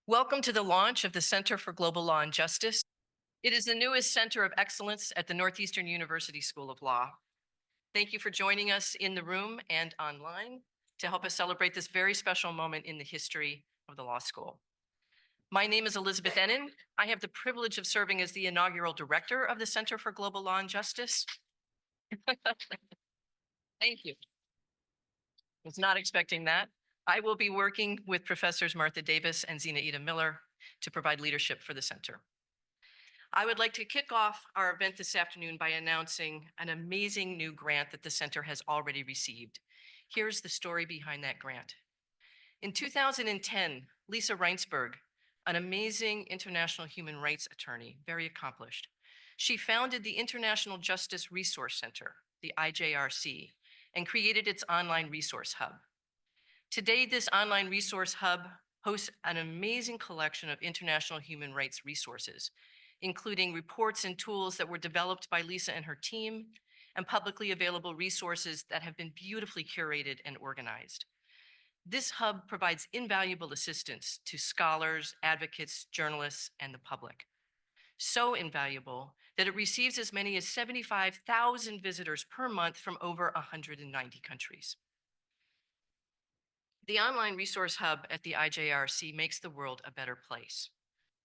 Welcome to the launch of the Center for Global Law and Justice. It is the newest center of excellence at the Northeastern University School of Law. Thank you for joining us in the room and online to help us celebrate this very special moment in the history of the law school. My name is Elizabeth Ennin. I have the privilege of serving as the inaugural director of the Center for Global Law and Justice. Thank you. Was not expecting that. I will be working with Professors Martha Davis and Zina Ida Miller to provide leadership for the center. I would like to kick off our event this afternoon by announcing an amazing new grant that the center has already received. Here's the story behind that grant. In 2010, Lisa Reinsberg, an amazing international human rights attorney, very accomplished, she founded the International Justice Resource Center, the IJRC, and created its online resource hub. Today, this online resource hub hosts an amazing collection of international human rights resources, including reports and tools that were developed by Lisa and her team, and publicly available resources that have been beautifully curated and organized. This hub provides invaluable assistance to scholars, advocates, journalists, and the public. So invaluable that it receives as many as 75,000 visitors per month from over 190 countries. The online resource hub at the IJRC makes the world a better place.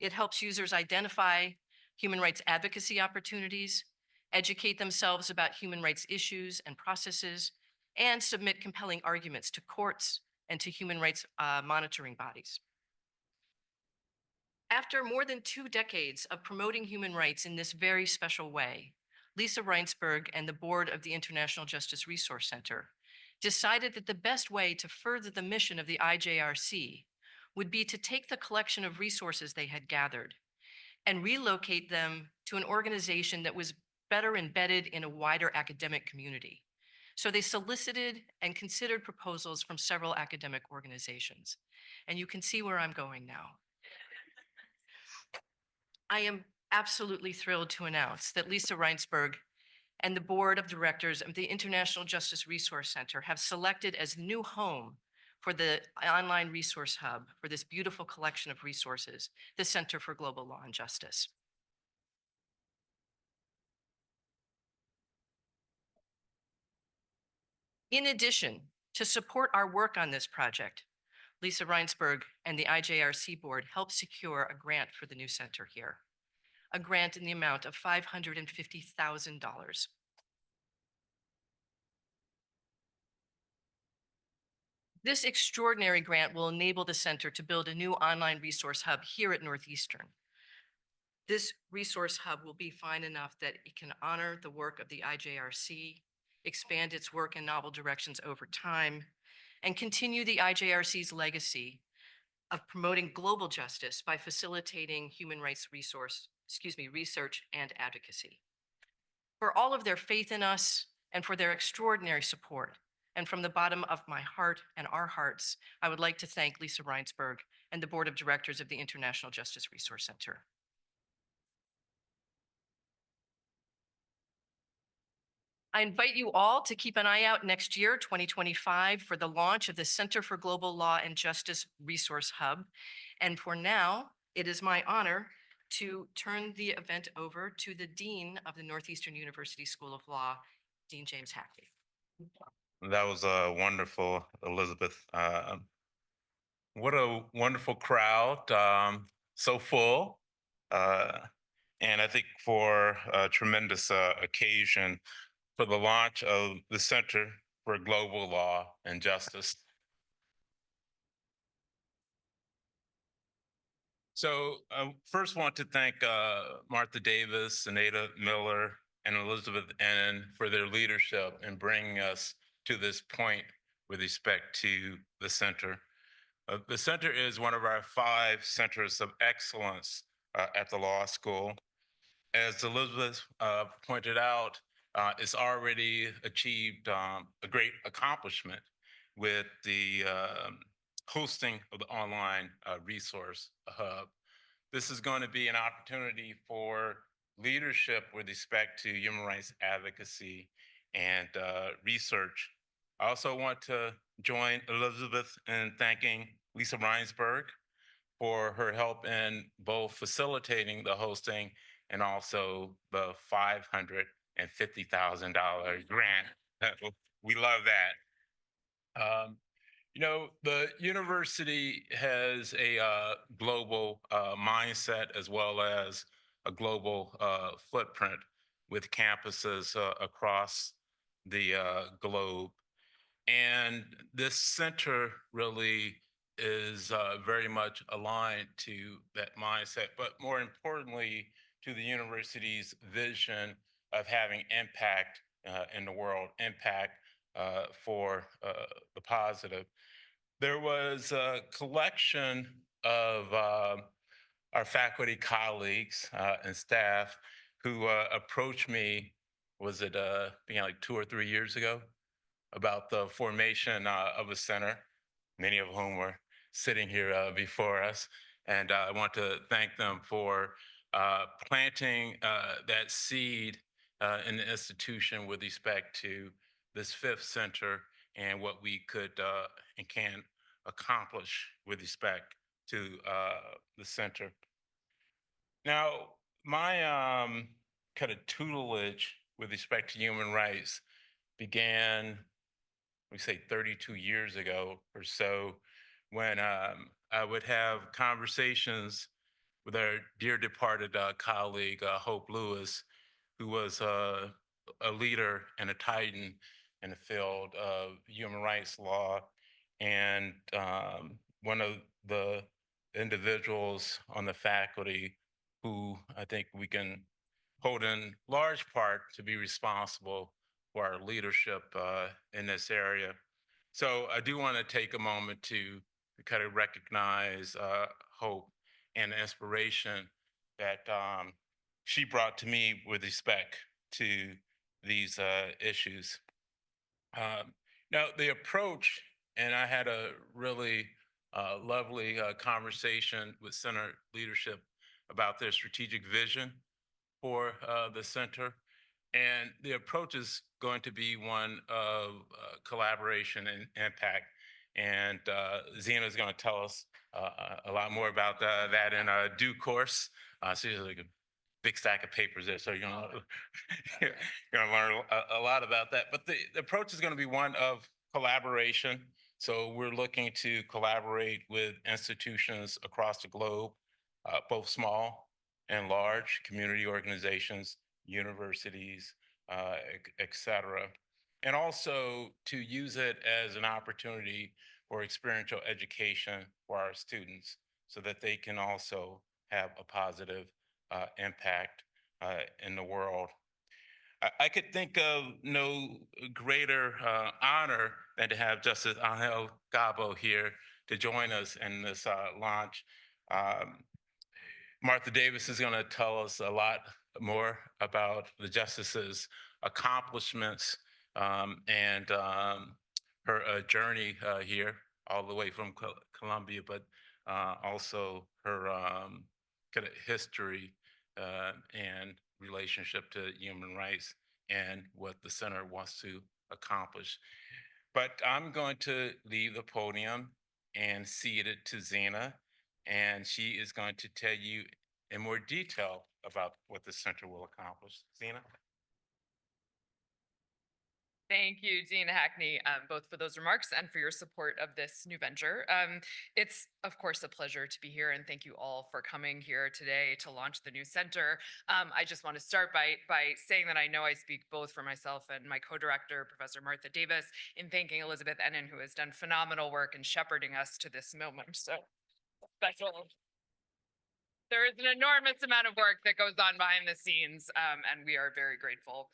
It helps users identify human rights advocacy opportunities, educate themselves about human rights issues and processes, and submit compelling arguments to courts and to human rights monitoring bodies. After more than 2 decades of promoting human rights in this very special way, Lisa Reinsberg and the board of the International Justice Resource Center decided that the best way to further the mission of the IJRC would be to take the collection of resources they had gathered and relocate them to an organization that was better embedded in a wider academic community. So they solicited and considered proposals from several academic organizations. And you can see where I'm going now. I am absolutely thrilled to announce that Lisa Reinsberg and the board of directors of the International Justice Resource Center have selected as new home for the online resource hub for this beautiful collection of resources, the Center for Global Law and Justice. In addition, to support our work on this project, Lisa Reinsberg and the IJRC board helped secure a grant for the new center here, a grant in the amount of $550,000. This extraordinary grant will enable the center to build a new online resource hub here at Northeastern. This resource hub will be fine enough that it can honor the work of the IJRC, expand its work in novel directions over time, and continue the IJRC's legacy of promoting global justice by facilitating human rights research and advocacy. For all of their faith in us and for their extraordinary support, and from the bottom of my heart and our hearts, I would like to thank Lisa Reinsberg and the board of directors of the International Justice Resource Center. I invite you all to keep an eye out next year, 2025, for the launch of the Center for Global Law and Justice Resource Hub. And for now, it is my honor to turn the event over to the Dean of the Northeastern University School of Law, Dean James Hackney. That was wonderful, Elizabeth. What a wonderful crowd, so full. And I think for a tremendous occasion for the launch of the Center for Global Law and Justice. So I first want to thank Martha Davis, Anita Miller, and Elizabeth Ennin for their leadership in bringing us to this point with respect to the center. The center is one of our 5 centers of excellence at the law school. As Elizabeth pointed out, it's already achieved a great accomplishment with the hosting of the online resource hub. This is going to be an opportunity for leadership with respect to human rights advocacy and research. I also want to join Elizabeth in thanking Lisa Reinsberg for her help in both facilitating the hosting and also the $550,000 grant. We love that. The university has a global mindset as well as a global footprint with campuses across the globe. And this center really is very much aligned to that mindset, but more importantly, to the university's vision of having impact in the world, impact for the positive. There was a collection of our faculty colleagues and staff who approached me, was it like 2 or 3 years ago, about the formation of a center, many of whom were sitting here before us. And I want to thank them for planting that seed in the institution with respect to this fifth center and what we could and can accomplish with respect to the center. Now, my kind of tutelage with respect to human rights began, we say 32 years ago or so, when I would have conversations with our dear departed colleague, Hope Lewis, who was a leader and a titan in the field of human rights law, and one of the individuals on the faculty who I think we can hold in large part to be responsible for our leadership in this area. So I do want to take a moment to kind of recognize Hope and the inspiration that she brought to me with respect to these issues. Now, the approach, and I had a really lovely conversation with center leadership about their strategic vision for the center. And the approach is going to be one of collaboration and impact. And Zena is going to tell us a lot more about that in due course. So there's like a big stack of papers there, so you're gonna learn a lot about that. But the approach is going to be one of collaboration. So we're looking to collaborate with institutions across the globe, both small and large, community organizations, universities, et cetera. And also to use it as an opportunity for experiential education for our students so that they can also have a positive impact in the world. I could think of no greater honor than to have Justice Ángel Cabo here to join us in this launch. Martha Davis is going to tell us a lot more about the justice's accomplishments and her journey here, all the way from Colombia, but also her kind of history and relationship to human rights and what the center wants to accomplish. But I'm going to leave the podium and cede it to Zena, and she is going to tell you in more detail about what the center will accomplish. Zena? Thank you, Dean Hackney, both for those remarks and for your support of this new venture. It's, of course, a pleasure to be here, and thank you all for coming here today to launch the new center. I just want to start by saying that I know I speak both for myself and my co-director, Professor Martha Davis, in thanking Elizabeth Ennin, who has done phenomenal work in shepherding us to this moment. So special. There is an enormous amount of work that goes on behind the scenes, and we are very grateful.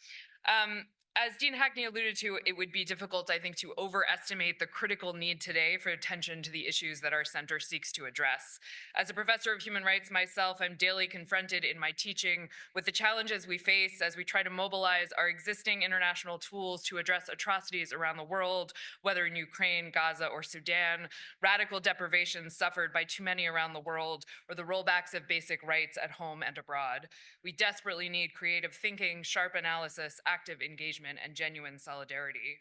As Dean Hackney alluded to, it would be difficult, I think, to overestimate the critical need today for attention to the issues that our center seeks to address. As a professor of human rights myself, I'm daily confronted in my teaching with the challenges we face as we try to mobilize our existing international tools to address atrocities around the world, whether in Ukraine, Gaza, or Sudan, radical deprivations suffered by too many around the world, or the rollbacks of basic rights at home and abroad. We desperately need creative thinking, sharp analysis, active engagement, and genuine solidarity.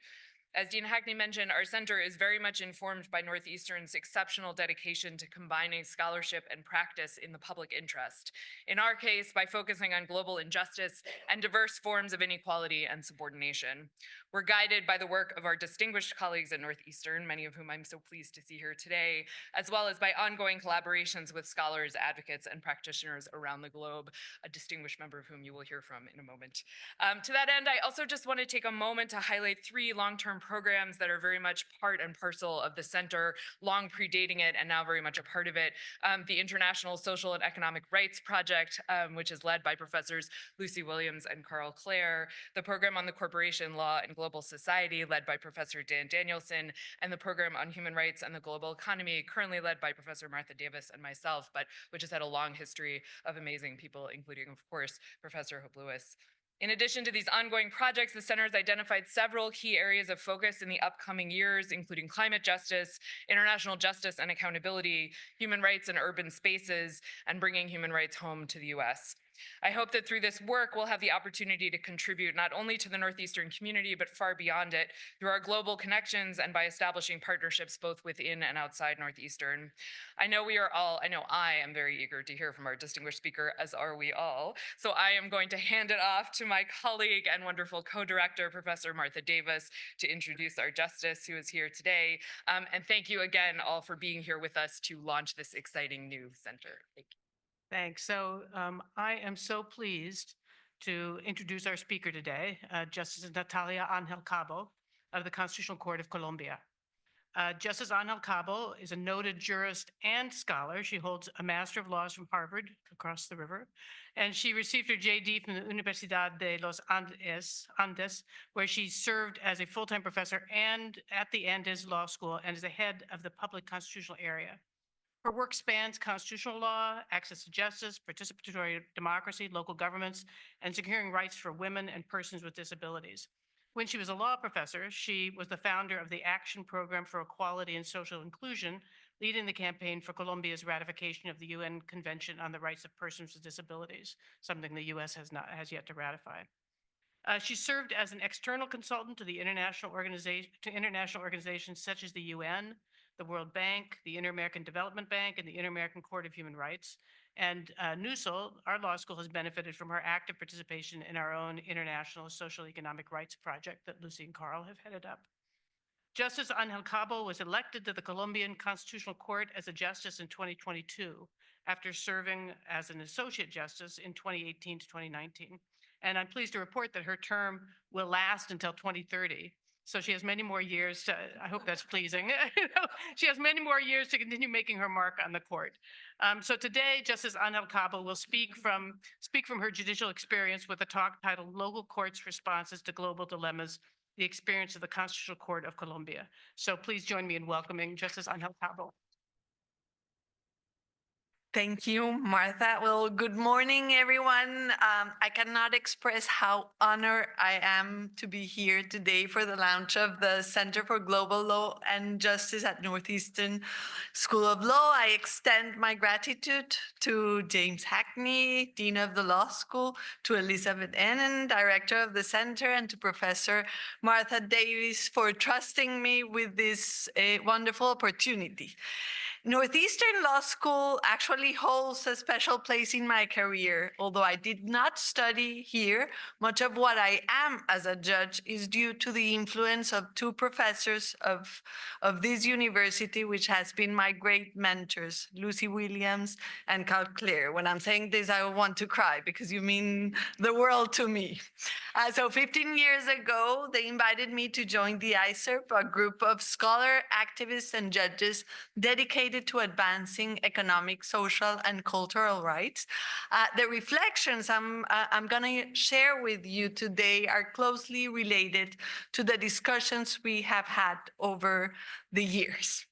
As Dean Hackney mentioned, our center is very much informed by Northeastern's exceptional dedication to combining scholarship and practice in the public interest. In our case, by focusing on global injustice and diverse forms of inequality and subordination. We're guided by the work of our distinguished colleagues at Northeastern, many of whom I'm so pleased to see here today, as well as by ongoing collaborations with scholars, advocates, and practitioners around the globe, a distinguished member of whom you will hear from in a moment. To that end, I also just want to take a moment to highlight 3 long-term programs that are very much part and parcel of the center, long predating it and now very much a part of it. The International Social and Economic Rights Project, which is led by Professors Lucy Williams and Carl Clare, the Program on the Corporation Law and Global Society, led by Professor Dan Danielson, and the Program on Human Rights and the Global Economy, currently led by Professor Martha Davis and myself, but which has had a long history of amazing people, including, of course, Professor Hope Lewis. In addition to these ongoing projects, the center has identified several key areas of focus in the upcoming years, including climate justice, international justice and accountability, human rights in urban spaces, and bringing human rights home to the US. I hope that through this work, we'll have the opportunity to contribute not only to the Northeastern community, but far beyond it through our global connections and by establishing partnerships both within and outside Northeastern. I know I am very eager to hear from our distinguished speaker, as are we all. So I am going to hand it off to my colleague and wonderful co-director, Professor Martha Davis, to introduce our justice who is here today. And thank you again all for being here with us to launch this exciting new center. Thank you. Thanks. So I am so pleased to introduce our speaker today, Justice Natalia Ángel Cabo of the Constitutional Court of Colombia. Justice Ángel Cabo is a noted jurist and scholar. She holds a Master of Laws from Harvard across the river, and she received her JD from the Universidad de los Andes, where she served as a full-time professor and at the Andes Law School and is the head of the public constitutional area. Her work spans constitutional law, access to justice, participatory democracy, local governments, and securing rights for women and persons with disabilities. When she was a law professor, she was the founder of the Action Program for Equality and Social Inclusion, leading the campaign for Colombia's ratification of the UN Convention on the Rights of Persons with Disabilities, something the US has yet to ratify. She served as an external consultant to international organizations such as the UN, the World Bank, the Inter-American Development Bank, and the Inter-American Court of Human Rights. And NUSL, our law school, has benefited from her active participation in our own international social economic rights project that Lucy and Carl have headed up. Justice Ángel Cabo was elected to the Colombian Constitutional Court as a justice in 2022, after serving as an associate justice in 2018 to 2019. And I'm pleased to report that her term will last until 2030. So she has many more years to, I hope that's pleasing. She has many more years to continue making her mark on the court. So today, Justice Ángel Cabo will speak from her judicial experience with a talk titled Local Courts' Responses to Global Dilemmas, the Experience of the Constitutional Court of Colombia. So please join me in welcoming Justice Ángel Cabo. Thank you, Martha. Well, good morning, everyone. I cannot express how honored I am to be here today for the launch of the Center for Global Law and Justice at Northeastern School of Law. I extend my gratitude to James Hackney, Dean of the Law School, to Elizabeth Ennen, Director of the Center, and to Professor Martha Davis for trusting me with this wonderful opportunity. Northeastern Law School actually holds a special place in my career. Although I did not study here, much of what I am as a judge is due to the influence of 2 professors of this university, which has been my great mentors, Lucy Williams and Carl Clare. When I'm saying this, I want to cry because you mean the world to me. So 15 years ago, they invited me to join the ISERP, a group of scholar, activists, and judges dedicated to advancing economic, social, and cultural rights. The reflections I'm going to share with you today are closely related to the discussions we have had over the years.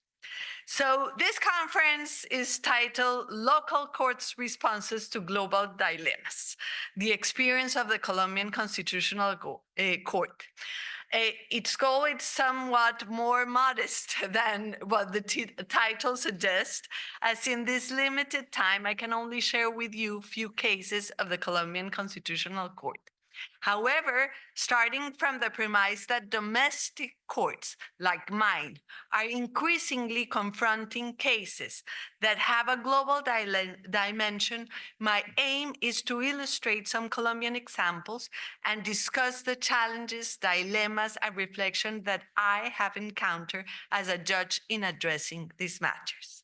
So this conference is titled Local Courts' Responses to Global Dilemmas, the Experience of the Colombian Constitutional Court. Its goal is somewhat more modest than what the title suggests, as in this limited time, I can only share with you a few cases of the Colombian Constitutional Court. However, starting from the premise that domestic courts like mine are increasingly confronting cases that have a global dimension, my aim is to illustrate some Colombian examples and discuss the challenges, dilemmas, and reflection that I have encountered as a judge in addressing these matters.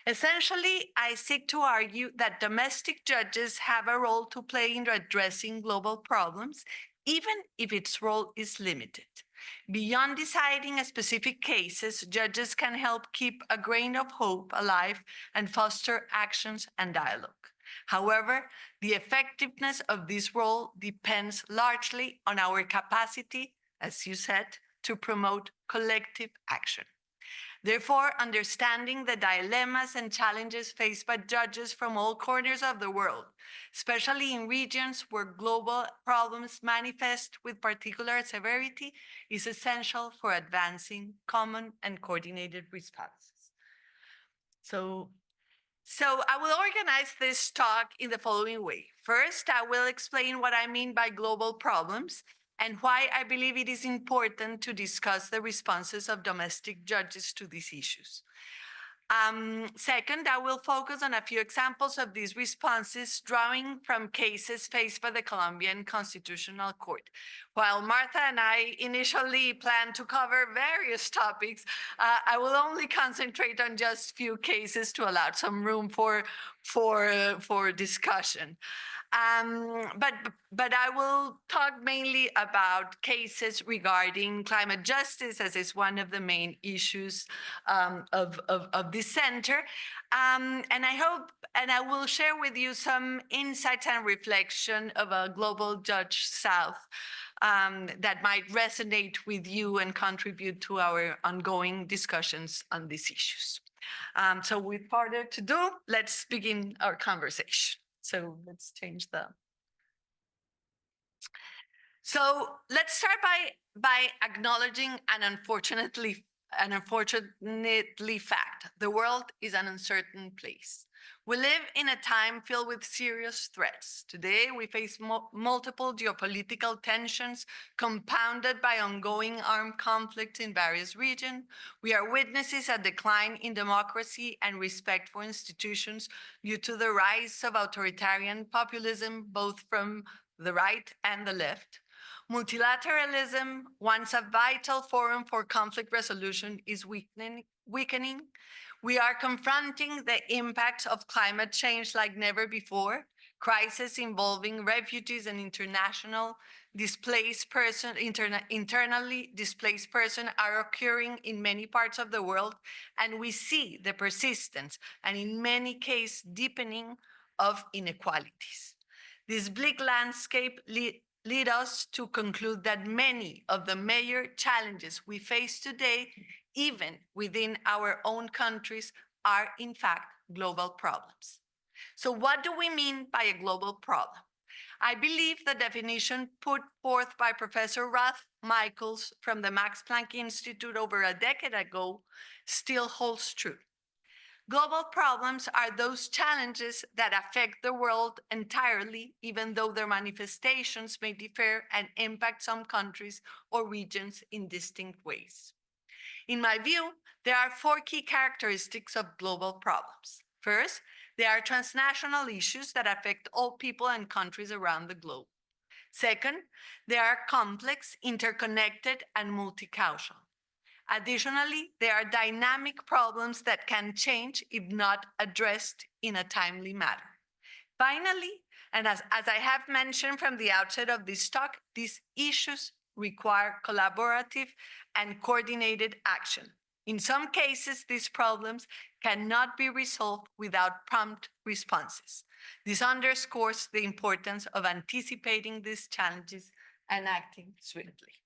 Essentially, I seek to argue that domestic judges have a role to play in addressing global problems, even if its role is limited. Beyond deciding specific cases, judges can help keep a grain of hope alive and foster actions and dialogue. However, the effectiveness of this role depends largely on our capacity, as you said, to promote collective action. Therefore, understanding the dilemmas and challenges faced by judges from all corners of the world, especially in regions where global problems manifest with particular severity, is essential for advancing common and coordinated responses. So I will organize this talk in the following way. First, I will explain what I mean by global problems and why I believe it is important to discuss the responses of domestic judges to these issues. Second, I will focus on a few examples of these responses drawing from cases faced by the Colombian Constitutional Court. While Martha and I initially planned to cover various topics, I will only concentrate on just few cases to allow some room for discussion. But I will talk mainly about cases regarding climate justice, as is one of the main issues of this center. And I will share with you some insights and reflection of a global judge south that might resonate with you and contribute to our ongoing discussions on these issues. So with further ado, let's begin our conversation. So let's change the. So let's start by acknowledging an unfortunately fact. The world is an uncertain place. We live in a time filled with serious threats. Today, we face multiple geopolitical tensions compounded by ongoing armed conflicts in various regions. We are witnesses a decline in democracy and respect for institutions due to the rise of authoritarian populism, both from the right and the left. Multilateralism, once a vital forum for conflict resolution, is weakening. We are confronting the impacts of climate change like never before. Crises involving refugees and internally displaced persons are occurring in many parts of the world, and we see the persistence and in many cases deepening of inequalities. This bleak landscape lead us to conclude that many of the major challenges we face today, even within our own countries, are in fact global problems. So what do we mean by a global problem? I believe the definition put forth by Professor Ruth Michaels from the Max Planck Institute over a decade ago still holds true. Global problems are those challenges that affect the world entirely, even though their manifestations may differ and impact some countries or regions in distinct ways. In my view, there are four key characteristics of global problems. First, they are transnational issues that affect all people and countries around the globe. Second, they are complex, interconnected, and multi-causal. Additionally, there are dynamic problems that can change if not addressed in a timely manner. Finally, and as I have mentioned from the outset of this talk, these issues require collaborative and coordinated action. In some cases, these problems cannot be resolved without prompt responses. This underscores the importance of anticipating these challenges and acting swiftly.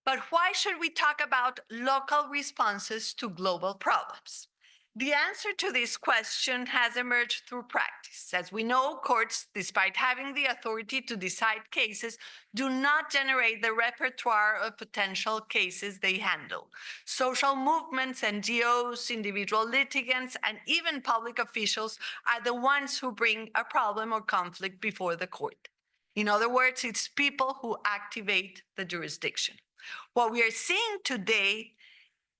But why should we talk about local responses to global problems? The answer to this question has emerged through practice. As we know, courts, despite having the authority to decide cases, do not generate the repertoire of potential cases they handle. Social movements, NGOs, individual litigants, and even public officials are the ones who bring a problem or conflict before the court. In other words, it's people who activate the jurisdiction. What we are seeing today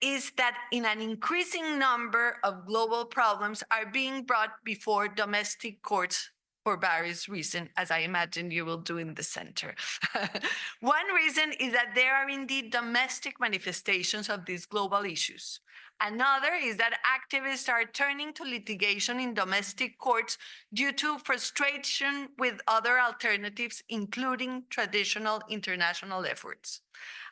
is that in an increasing number of global problems are being brought before domestic courts for various reasons, as I imagine you will do in the center. One reason is that there are indeed domestic manifestations of these global issues. Another is that activists are turning to litigation in domestic courts due to frustration with other alternatives, including traditional international efforts.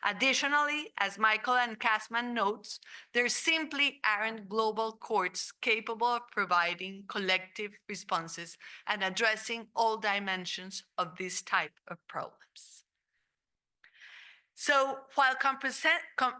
Additionally, as Michael and Kasman notes, there simply aren't global courts capable of providing collective responses and addressing all dimensions of this type of problems. So while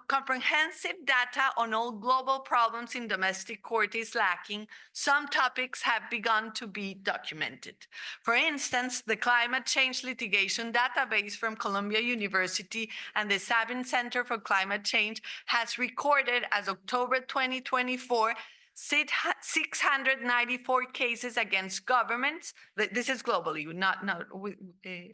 comprehensive data on all global problems in domestic court is lacking, some topics have begun to be documented. For instance, the Climate Change Litigation Database from Columbia University and the Sabin Center for Climate Change has recorded as October 2024, 694 cases against governments. This is globally, not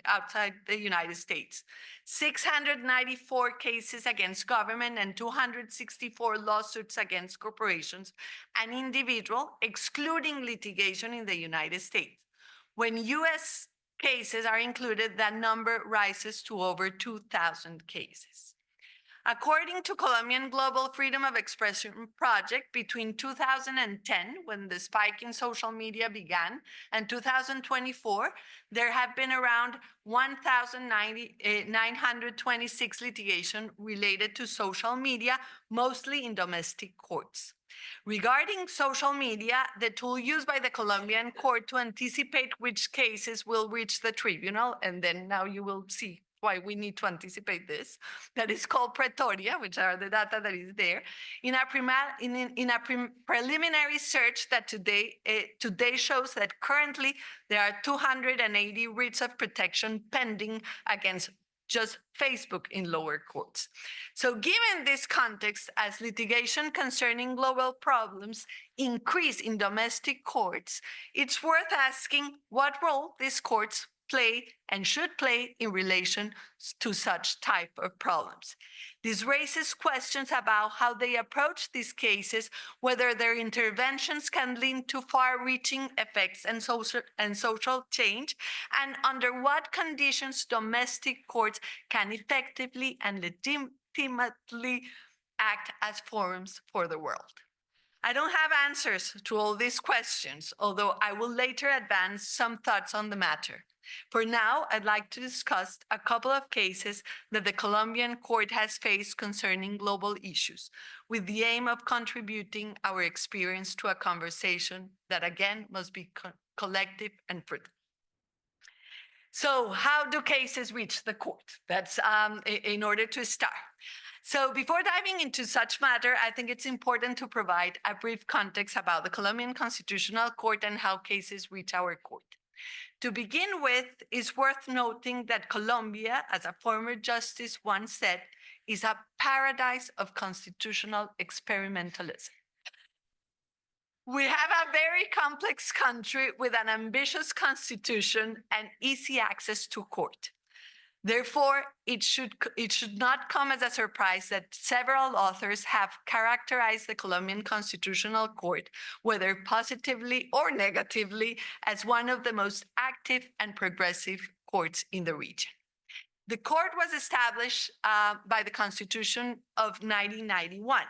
outside the United States. 694 cases against government and 264 lawsuits against corporations and individuals, excluding litigation in the United States. When US cases are included, that number rises to over 2,000 cases. According to Colombian Global Freedom of Expression Project, between 2010, when the spike in social media began, and 2024, there have been around 1,926 litigation related to social media, mostly in domestic courts. Regarding social media, the tool used by the Colombian court to anticipate which cases will reach the tribunal, and then now you will see why we need to anticipate this, that is called Pretoria, which are the data that is there, in a preliminary search that today shows that currently there are 280 writs of protection pending against just Facebook in lower courts. So given this context, as litigation concerning global problems increase in domestic courts, it's worth asking what role these courts play and should play in relation to such type of problems. This raises questions about how they approach these cases, whether their interventions can lead to far-reaching effects and social change, and under what conditions domestic courts can effectively and legitimately act as forums for the world. I don't have answers to all these questions, although I will later advance some thoughts on the matter. For now, I'd like to discuss a couple of cases that the Colombian court has faced concerning global issues, with the aim of contributing our experience to a conversation that again must be collective and fruitful. So how do cases reach the court? That's in order to start. So before diving into such matter, I think it's important to provide a brief context about the Colombian Constitutional Court and how cases reach our court. To begin with, it's worth noting that Colombia, as a former justice once said, is a paradise of constitutional experimentalism. We have a very complex country with an ambitious constitution and easy access to court. Therefore, it should not come as a surprise that several authors have characterized the Colombian Constitutional Court, whether positively or negatively, as one of the most active and progressive courts in the region. The court was established by the Constitution of 1991.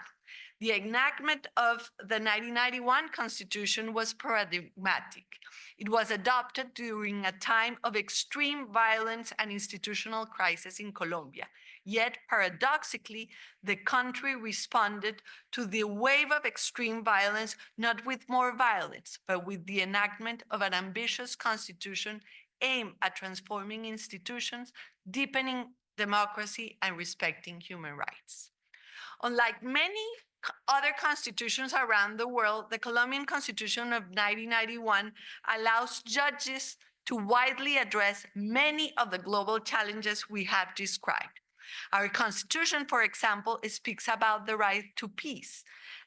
The enactment of the 1991 Constitution was paradigmatic. It was adopted during a time of extreme violence and institutional crisis in Colombia. Yet, paradoxically, the country responded to the wave of extreme violence not with more violence, but with the enactment of an ambitious constitution aimed at transforming institutions, deepening democracy, and respecting human rights. Unlike many other constitutions around the world, the Colombian Constitution of 1991 allows judges to widely address many of the global challenges we have described. Our Constitution, for example, speaks about the right to peace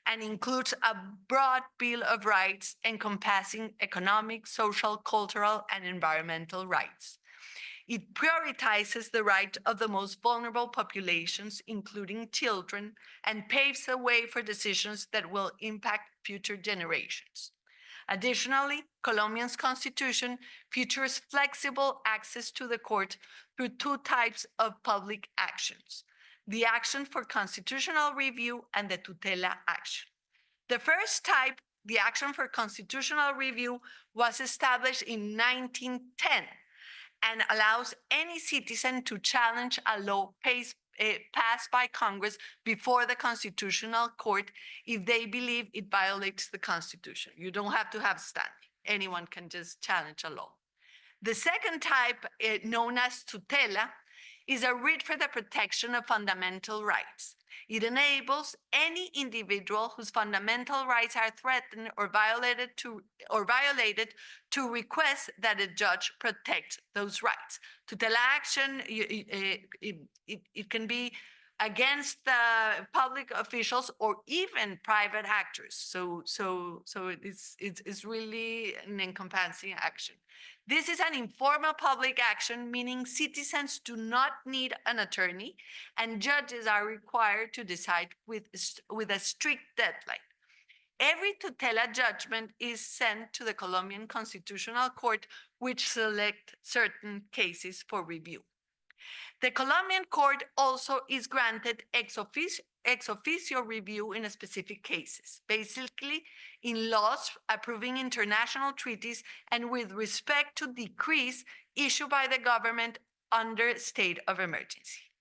and includes a broad Bill of Rights encompassing economic, social, cultural, and environmental rights. It prioritizes the right of the most vulnerable populations, including children, and paves the way for decisions that will impact future generations. Additionally, Colombia's constitution features flexible access to the court through two types of public actions: the action for constitutional review and the tutela action. The first type, the action for constitutional review, was established in 1910 and allows any citizen to challenge a law passed by Congress before the Constitutional Court if they believe it violates the Constitution. You don't have to have standing. Anyone can just challenge a law. The second type, known as tutela, is a writ for the protection of fundamental rights. It enables any individual whose fundamental rights are threatened or violated to request that a judge protect those rights. Tutela action, it can be against the public officials or even private actors. So it's really an encompassing action. This is an informal public action, meaning citizens do not need an attorney, and judges are required to decide with a strict deadline. Every tutela judgment is sent to the Colombian Constitutional Court, which select certain cases for review. The Colombian court also is granted ex officio review in specific cases, basically in laws approving international treaties and with respect to decrees issued by the government under state of emergency.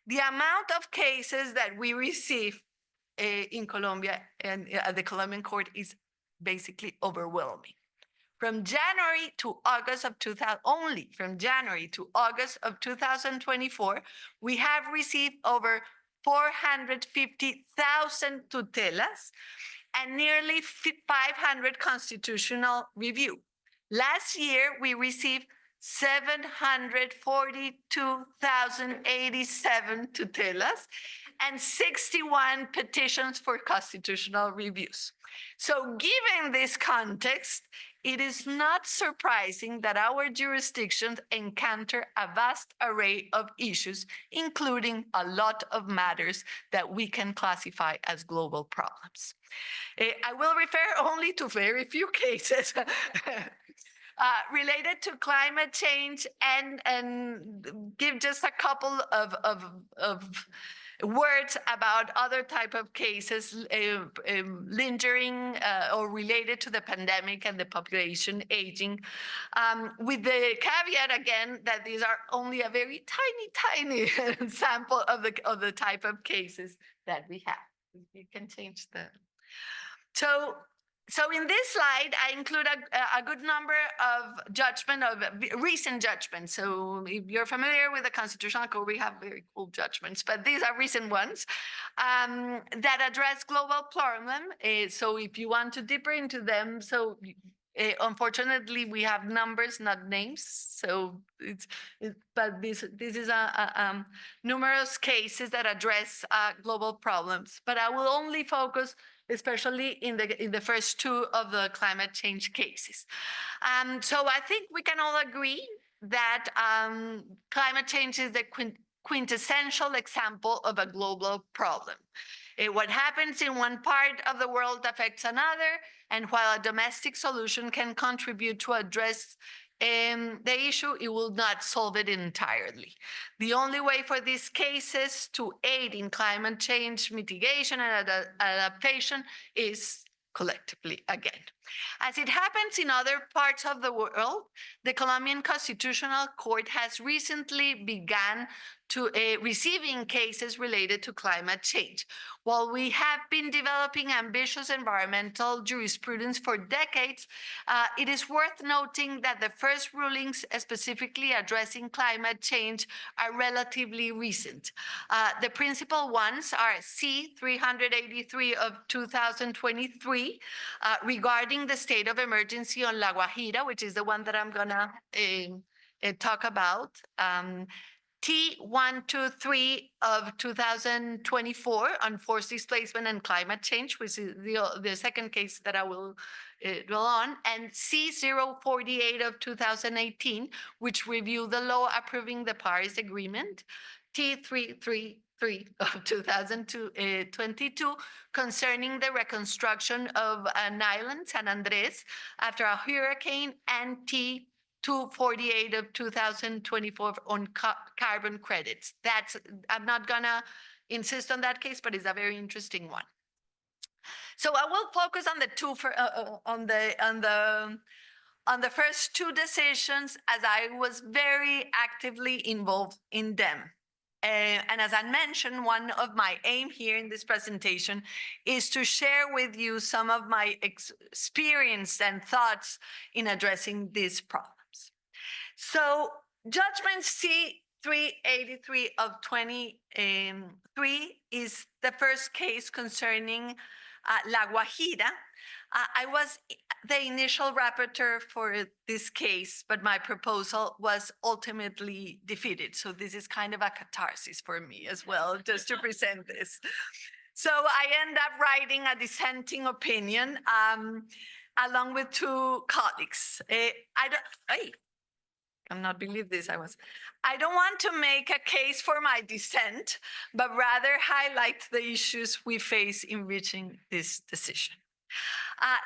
The amount of cases that we receive in Colombia and at the Colombian court is basically overwhelming. From January to August of 2024, we have received over 450,000 tutelas and nearly 500 constitutional review. Last year, we received 742,087 tutelas and 61 petitions for constitutional reviews. So given this context, it is not surprising that our jurisdictions encounter a vast array of issues, including a lot of matters that we can classify as global problems. I will refer only to very few cases related to climate change and give just a couple of words about other type of cases lingering or related to the pandemic and the population aging, with the caveat again that these are only a very tiny sample of the type of cases that we have. You can change the. So in this slide, I include a good number of recent judgments. So if you're familiar with the Constitutional Court, we have very cool judgments, but these are recent ones that address global problem. So if you want to deeper into them, unfortunately, we have numbers, not names. So but this is numerous cases that address global problems. But I will only focus especially in the first two of the climate change cases. So I think we can all agree that climate change is the quintessential example of a global problem. What happens in one part of the world affects another, and while a domestic solution can contribute to address the issue, it will not solve it entirely. The only way for these cases to aid in climate change mitigation and adaptation is collectively again. As it happens in other parts of the world, the Colombian Constitutional Court has recently begun to receiving cases related to climate change. While we have been developing ambitious environmental jurisprudence for decades, it is worth noting that the first rulings specifically addressing climate change are relatively recent. The principal ones are C-383 of 2023 regarding the state of emergency on La Guajira, which is the one that I'm gonna talk about. T-123 of 2024 on forced displacement and climate change, which is the second case that I will dwell on, and C048 of 2018, which reviewed the law approving the Paris Agreement, T333 of 2022, concerning the reconstruction of an island, San Andres, after a hurricane, and T248 of 2024 on carbon credits. I'm not gonna insist on that case, but it's a very interesting one. So I will focus on the first two decisions, as I was very actively involved in them. And as I mentioned, one of my aim here in this presentation is to share with you some of my experience and thoughts in addressing these problems. So judgment C383 of 23 is the first case concerning La Guajira. I was the initial rapporteur for this case, but my proposal was ultimately defeated. So this is kind of a catharsis for me as well, just to present this. So I end up writing a dissenting opinion along with two colleagues. Cannot believe this. I don't want to make a case for my dissent, but rather highlight the issues we face in reaching this decision.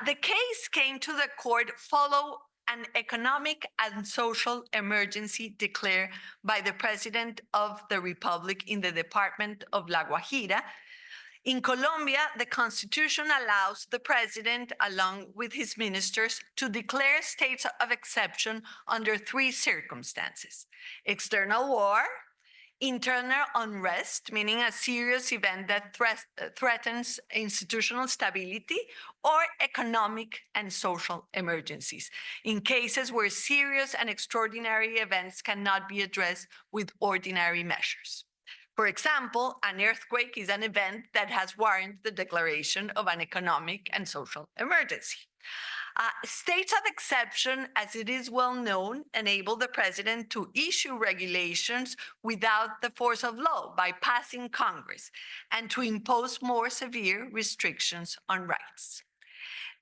The case came to the court follow an economic and social emergency declared by the President of the Republic in the Department of La Guajira. In Colombia, the Constitution allows the president, along with his ministers, to declare states of exception under three circumstances: external war, internal unrest, meaning a serious event that threatens institutional stability, or economic and social emergencies, in cases where serious and extraordinary events cannot be addressed with ordinary measures. For example, an earthquake is an event that has warranted the declaration of an economic and social emergency. States of exception, as it is well known, enable the president to issue regulations without the force of law by passing Congress and to impose more severe restrictions on rights.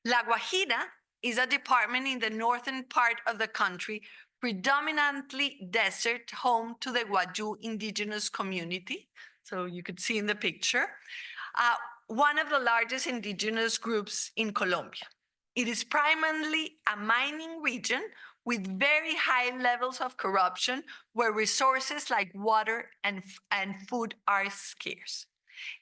La Guajira is a department in the northern part of the country, predominantly desert, home to the Wayuu indigenous community. So you could see in the picture, one of the largest indigenous groups in Colombia. It is primarily a mining region with very high levels of corruption, where resources like water and food are scarce.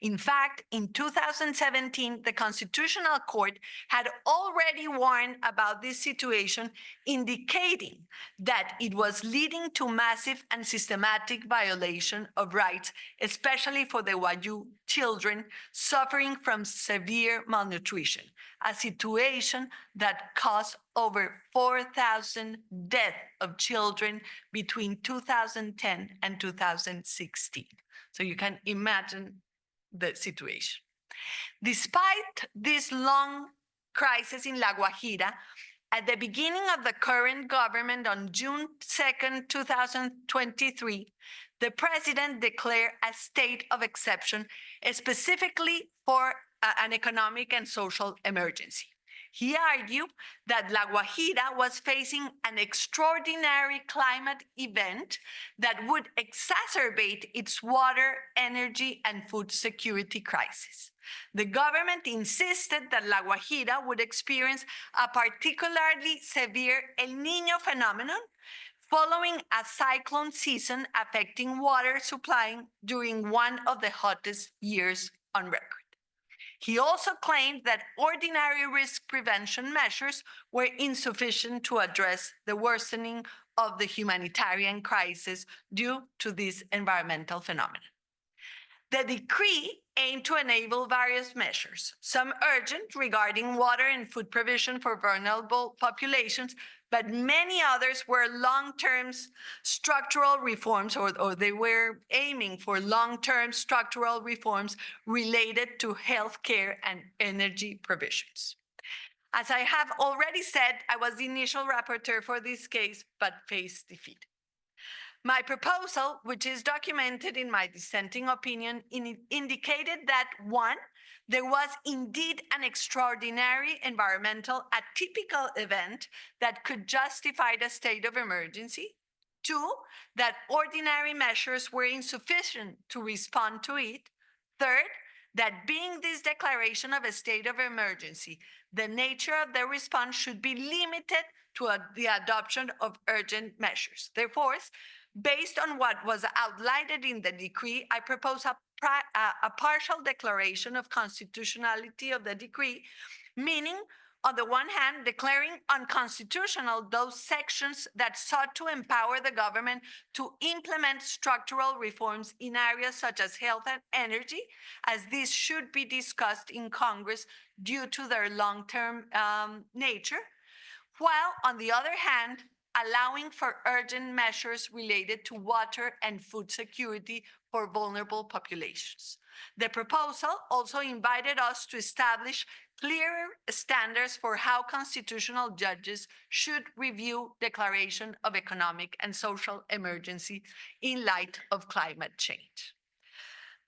In fact, in 2017, the Constitutional Court had already warned about this situation, indicating that it was leading to massive and systematic violation of rights, especially for the Wayuu children suffering from severe malnutrition, a situation that caused over 4,000 deaths of children between 2010 and 2016. So you can imagine the situation. Despite this long crisis in La Guajira, at the beginning of the current government on June 2nd, 2023, the president declared a state of exception specifically for an economic and social emergency. He argued that La Guajira was facing an extraordinary climate event that would exacerbate its water, energy, and food security crisis. The government insisted that La Guajira would experience a particularly severe El Niño phenomenon following a cyclone season affecting water supply during one of the hottest years on record. He also claimed that ordinary risk prevention measures were insufficient to address the worsening of the humanitarian crisis due to this environmental phenomenon. The decree aimed to enable various measures, some urgent regarding water and food provision for vulnerable populations, but many others were long-term structural reforms, or they were aiming for long-term structural reforms related to healthcare and energy provisions. As I have already said, I was the initial rapporteur for this case, but faced defeat. My proposal, which is documented in my dissenting opinion, indicated that one, there was indeed an extraordinary environmental atypical event that could justify the state of emergency. Two, that ordinary measures were insufficient to respond to it. Third, that being this declaration of a state of emergency, the nature of the response should be limited to the adoption of urgent measures. Therefore, based on what was outlined in the decree, I propose a partial declaration of constitutionality of the decree, meaning, on the one hand, declaring unconstitutional those sections that sought to empower the government to implement structural reforms in areas such as health and energy, as these should be discussed in Congress due to their long-term nature, while, on the other hand, allowing for urgent measures related to water and food security for vulnerable populations. The proposal also invited us to establish clearer standards for how constitutional judges should review declaration of economic and social emergency in light of climate change.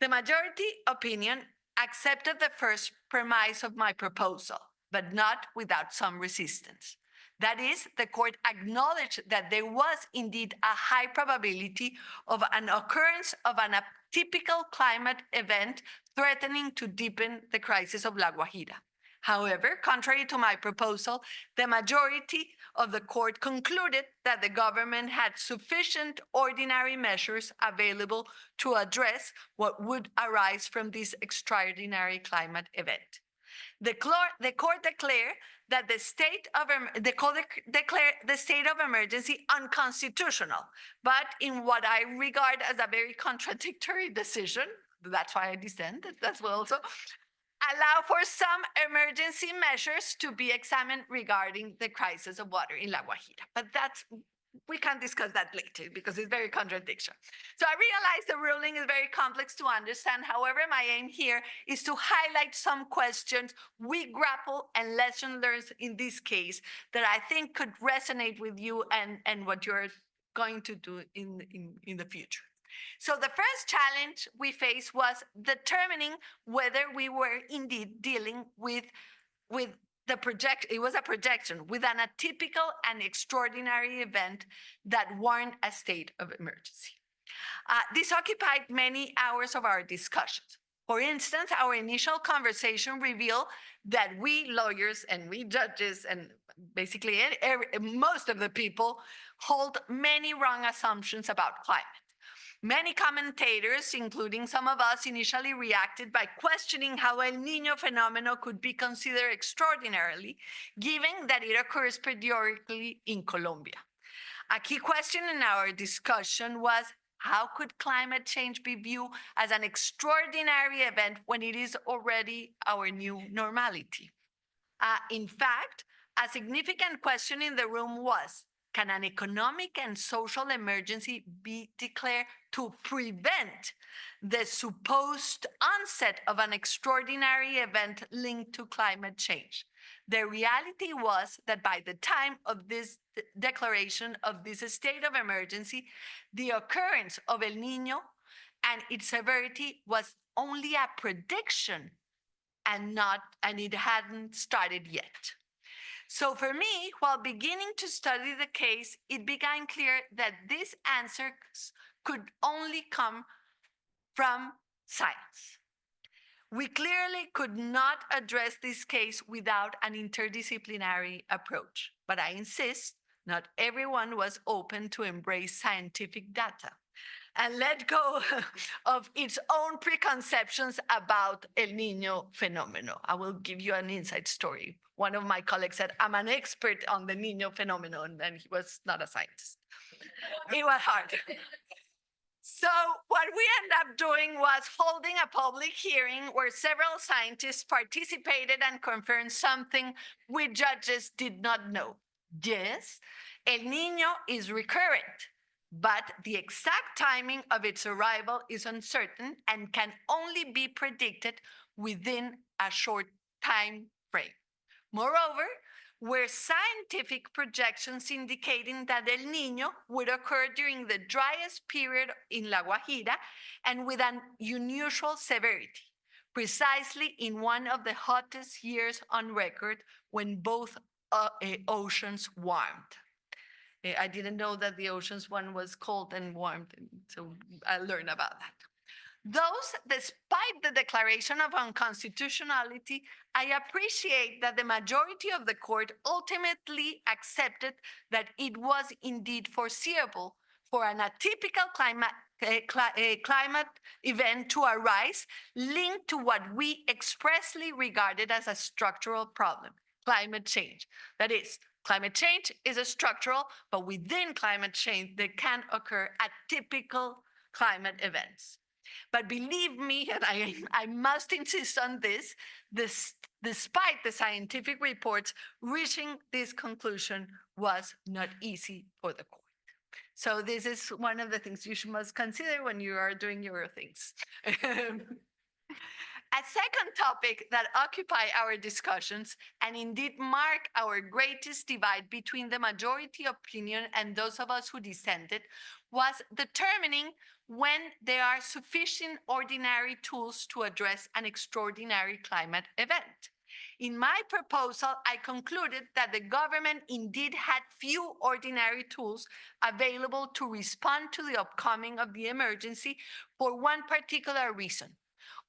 The majority opinion accepted the first premise of my proposal, but not without some resistance. That is, the court acknowledged that there was indeed a high probability of an occurrence of an atypical climate event threatening to deepen the crisis of La Guajira. However, contrary to my proposal, the majority of the court concluded that the government had sufficient ordinary measures available to address what would arise from this extraordinary climate event. The court declared that the state of emergency unconstitutional, but in what I regard as a very contradictory decision, that's why I dissent, that's also, allow for some emergency measures to be examined regarding the crisis of water in La Guajira. But we can discuss that later because it's very contradictory. So I realize the ruling is very complex to understand. However, my aim here is to highlight some questions we grapple and lesson learned in this case that I think could resonate with you and what you're going to do in the future. So the first challenge we faced was determining whether we were indeed dealing with it was a projection with an atypical and extraordinary event that warranted a state of emergency. This occupied many hours of our discussions. For instance, our initial conversation revealed that we lawyers and we judges and basically most of the people hold many wrong assumptions about climate. Many commentators, including some of us, initially reacted by questioning how El Niño phenomenon could be considered extraordinarily, given that it occurs periodically in Colombia. A key question in our discussion was, how could climate change be viewed as an extraordinary event when it is already our new normality? In fact, a significant question in the room was, can an economic and social emergency be declared to prevent the supposed onset of an extraordinary event linked to climate change? The reality was that by the time of this declaration of this state of emergency, the occurrence of El Niño and its severity was only a prediction and it hadn't started yet. So for me, while beginning to study the case, it became clear that these answers could only come from science. We clearly could not address this case without an interdisciplinary approach, but I insist, not everyone was open to embrace scientific data and let go of its own preconceptions about El Niño phenomenon. I will give you an inside story. One of my colleagues said, I'm an expert on the Niño phenomenon, and he was not a scientist. It was hard. So what we ended up doing was holding a public hearing where several scientists participated and confirmed something we judges did not know. Yes, El Niño is recurrent, but the exact timing of its arrival is uncertain and can only be predicted within a short time frame. Moreover, were scientific projections indicating that El Niño would occur during the driest period in La Guajira and with an unusual severity, precisely in one of the hottest years on record when both oceans warmed. I didn't know that the oceans one was cold and warmed, so I learned about that. Thus, despite the declaration of unconstitutionality, I appreciate that the majority of the court ultimately accepted that it was indeed foreseeable for an atypical climate event to arise linked to what we expressly regarded as a structural problem, climate change. That is, climate change is a structural, but within climate change, there can occur atypical climate events. But believe me, and I must insist on this, despite the scientific reports, reaching this conclusion was not easy for the court. So this is one of the things you must consider when you are doing your things. A second topic that occupy our discussions and indeed mark our greatest divide between the majority opinion and those of us who dissented was determining when there are sufficient ordinary tools to address an extraordinary climate event. In my proposal, I concluded that the government indeed had few ordinary tools available to respond to the upcoming of the emergency for one particular reason.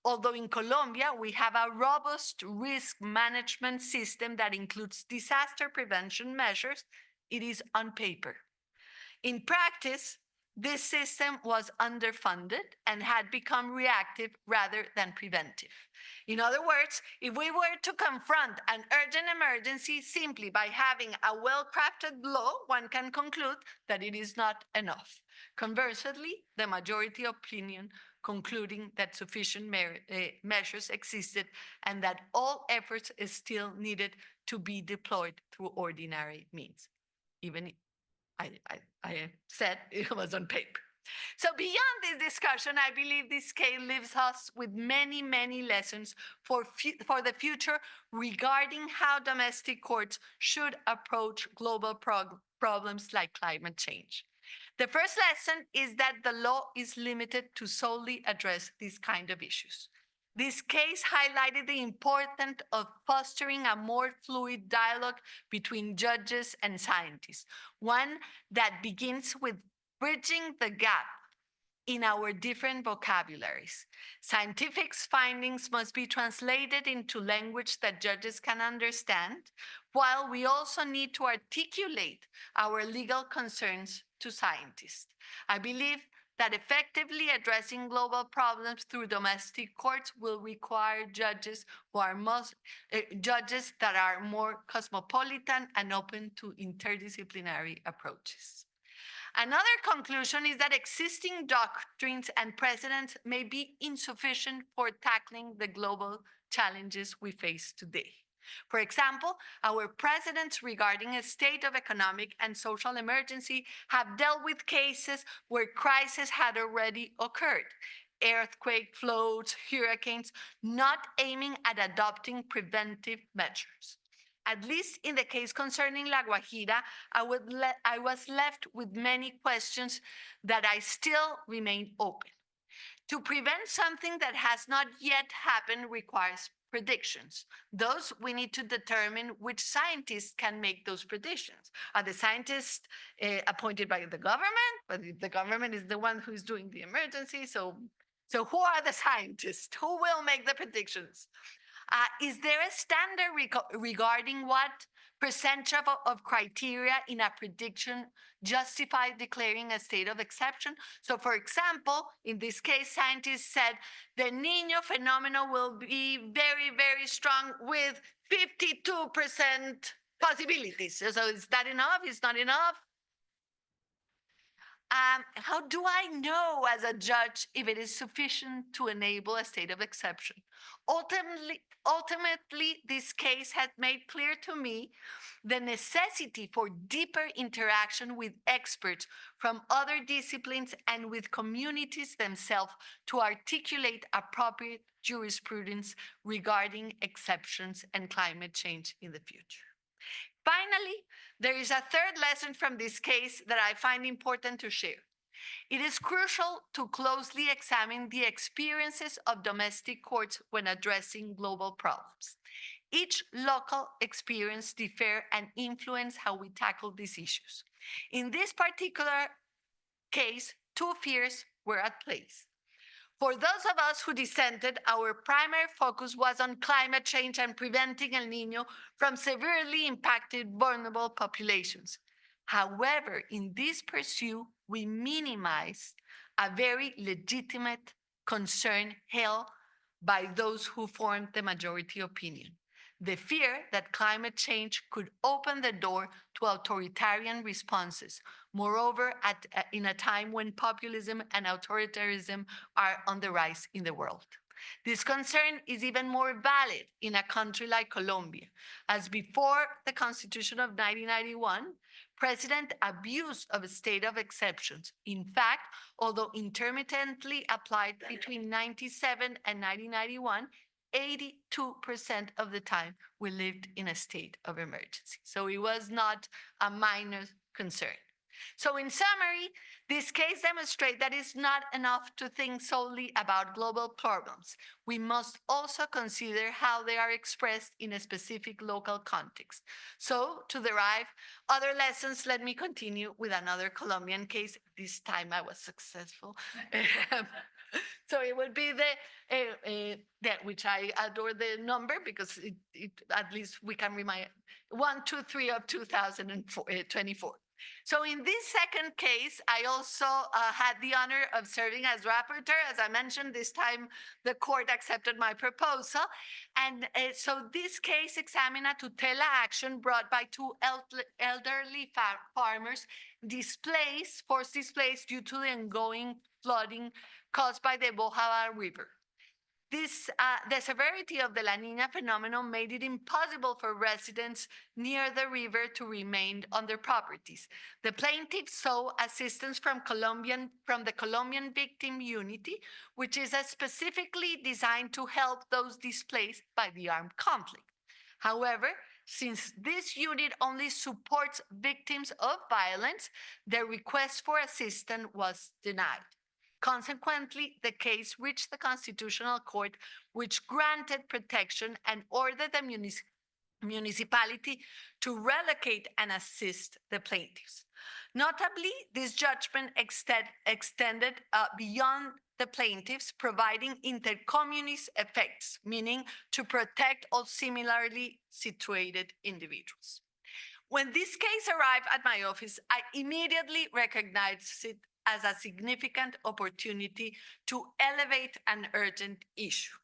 Although in Colombia, we have a robust risk management system that includes disaster prevention measures, it is on paper. In practice, this system was underfunded and had become reactive rather than preventive. In other words, if we were to confront an urgent emergency simply by having a well-crafted law, one can conclude that it is not enough. Conversely, the majority opinion concluding that sufficient measures existed and that all efforts is still needed to be deployed through ordinary means. Even I said it was on paper. So beyond this discussion, I believe this case leaves us with many, many lessons for the future regarding how domestic courts should approach global problems like climate change. The first lesson is that the law is limited to solely address these kind of issues. This case highlighted the importance of fostering a more fluid dialogue between judges and scientists, one that begins with bridging the gap in our different vocabularies. Scientific findings must be translated into language that judges can understand, while we also need to articulate our legal concerns to scientists. I believe that effectively addressing global problems through domestic courts will require judges who are judges that are more cosmopolitan and open to interdisciplinary approaches. Another conclusion is that existing doctrines and precedents may be insufficient for tackling the global challenges we face today. For example, our precedents regarding a state of economic and social emergency have dealt with cases where crises had already occurred, earthquake, floods, hurricanes, not aiming at adopting preventive measures. At least in the case concerning La Guajira, I was left with many questions that I still remain open. To prevent something that has not yet happened requires predictions. Thus, we need to determine which scientists can make those predictions. Are the scientists appointed by the government? But the government is the one who is doing the emergency. So who are the scientists? Who will make the predictions? Is there a standard regarding what percentage of criteria in a prediction justify declaring a state of exception? So for example, in this case, scientists said the Niño phenomenon will be very, very strong with 52% possibilities. So is that enough? Is not enough? How do I know as a judge if it is sufficient to enable a state of exception? Ultimately, this case had made clear to me the necessity for deeper interaction with experts from other disciplines and with communities themselves to articulate appropriate jurisprudence regarding exceptions and climate change in the future. Finally, there is a third lesson from this case that I find important to share. It is crucial to closely examine the experiences of domestic courts when addressing global problems. Each local experience differ and influence how we tackle these issues. In this particular case, two fears were at play. For those of us who dissented, our primary focus was on climate change and preventing El Niño from severely impacted vulnerable populations. However, in this pursuit, we minimize a very legitimate concern held by those who formed the majority opinion. The fear that climate change could open the door to authoritarian responses. Moreover, in a time when populism and authoritarianism are on the rise in the world. This concern is even more valid in a country like Colombia, as before the Constitution of 1991, President abused of a state of exceptions. In fact, although intermittently applied between 97 and 1991, 82% of the time we lived in a state of emergency. So it was not a minor concern. So in summary, this case demonstrates that it's not enough to think solely about global problems. We must also consider how they are expressed in a specific local context. So to derive other lessons, let me continue with another Colombian case. This time I was successful. So it would be that which I adore the number because it at least we can remind 123 of 2024. So in this second case, I also had the honor of serving as rapporteur. As I mentioned, this time the court accepted my proposal. And so this case examined a tutela action brought by two elderly farmers forced displaced due to the ongoing flooding caused by the Bojava River. The severity of the La Niña phenomenon made it impossible for residents near the river to remain on their properties. The plaintiffs sought assistance from the Colombian Victim Unity, which is specifically designed to help those displaced by the armed conflict. However, since this unit only supports victims of violence, their request for assistance was denied. Consequently, the case reached the Constitutional Court, which granted protection and ordered the municipality to relocate and assist the plaintiffs. Notably, this judgment extended beyond the plaintiffs, providing intercommunist effects, meaning to protect all similarly situated individuals. When this case arrived at my office, I immediately recognized it as a significant opportunity to elevate an urgent issue.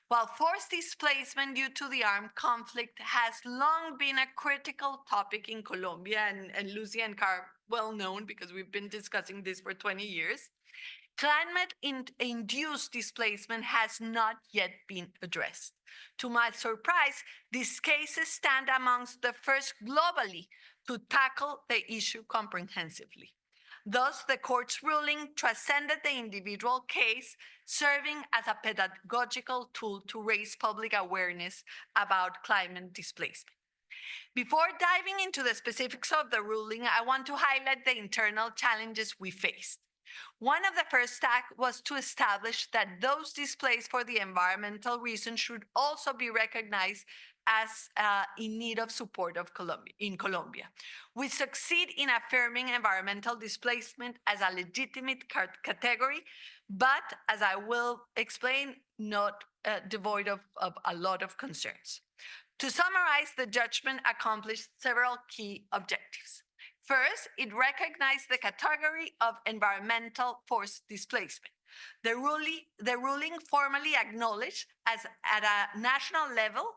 While forced displacement due to the armed conflict has long been a critical topic in Colombia, and Lucy and Car well known because we've been discussing this for 20 years, climate-induced displacement has not yet been addressed. To my surprise, these cases stand amongst the first globally to tackle the issue comprehensively. Thus, the court's ruling transcended the individual case, serving as a pedagogical tool to raise public awareness about climate displacement. Before diving into the specifics of the ruling, I want to highlight the internal challenges we faced. One of the first tasks was to establish that those displaced for the environmental reason should also be recognized as in need of support in Colombia. We succeed in affirming environmental displacement as a legitimate category, but as I will explain, not devoid of a lot of concerns. To summarize, the judgment accomplished several key objectives. First, it recognized the category of environmental forced displacement. The ruling formally acknowledged as at a national level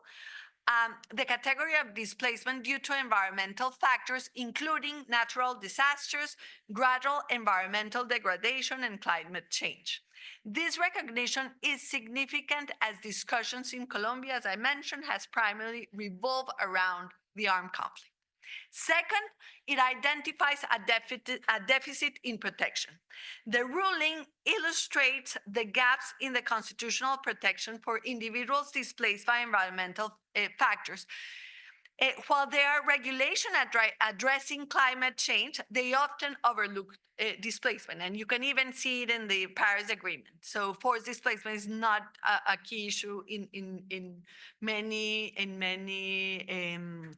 the category of displacement due to environmental factors, including natural disasters, gradual environmental degradation, and climate change. This recognition is significant as discussions in Colombia, as I mentioned, has primarily revolved around the armed conflict. Second, it identifies a deficit in protection. The ruling illustrates the gaps in the constitutional protection for individuals displaced by environmental factors. While there are regulations addressing climate change, they often overlook displacement, and you can even see it in the Paris Agreement. So forced displacement is not a key issue in many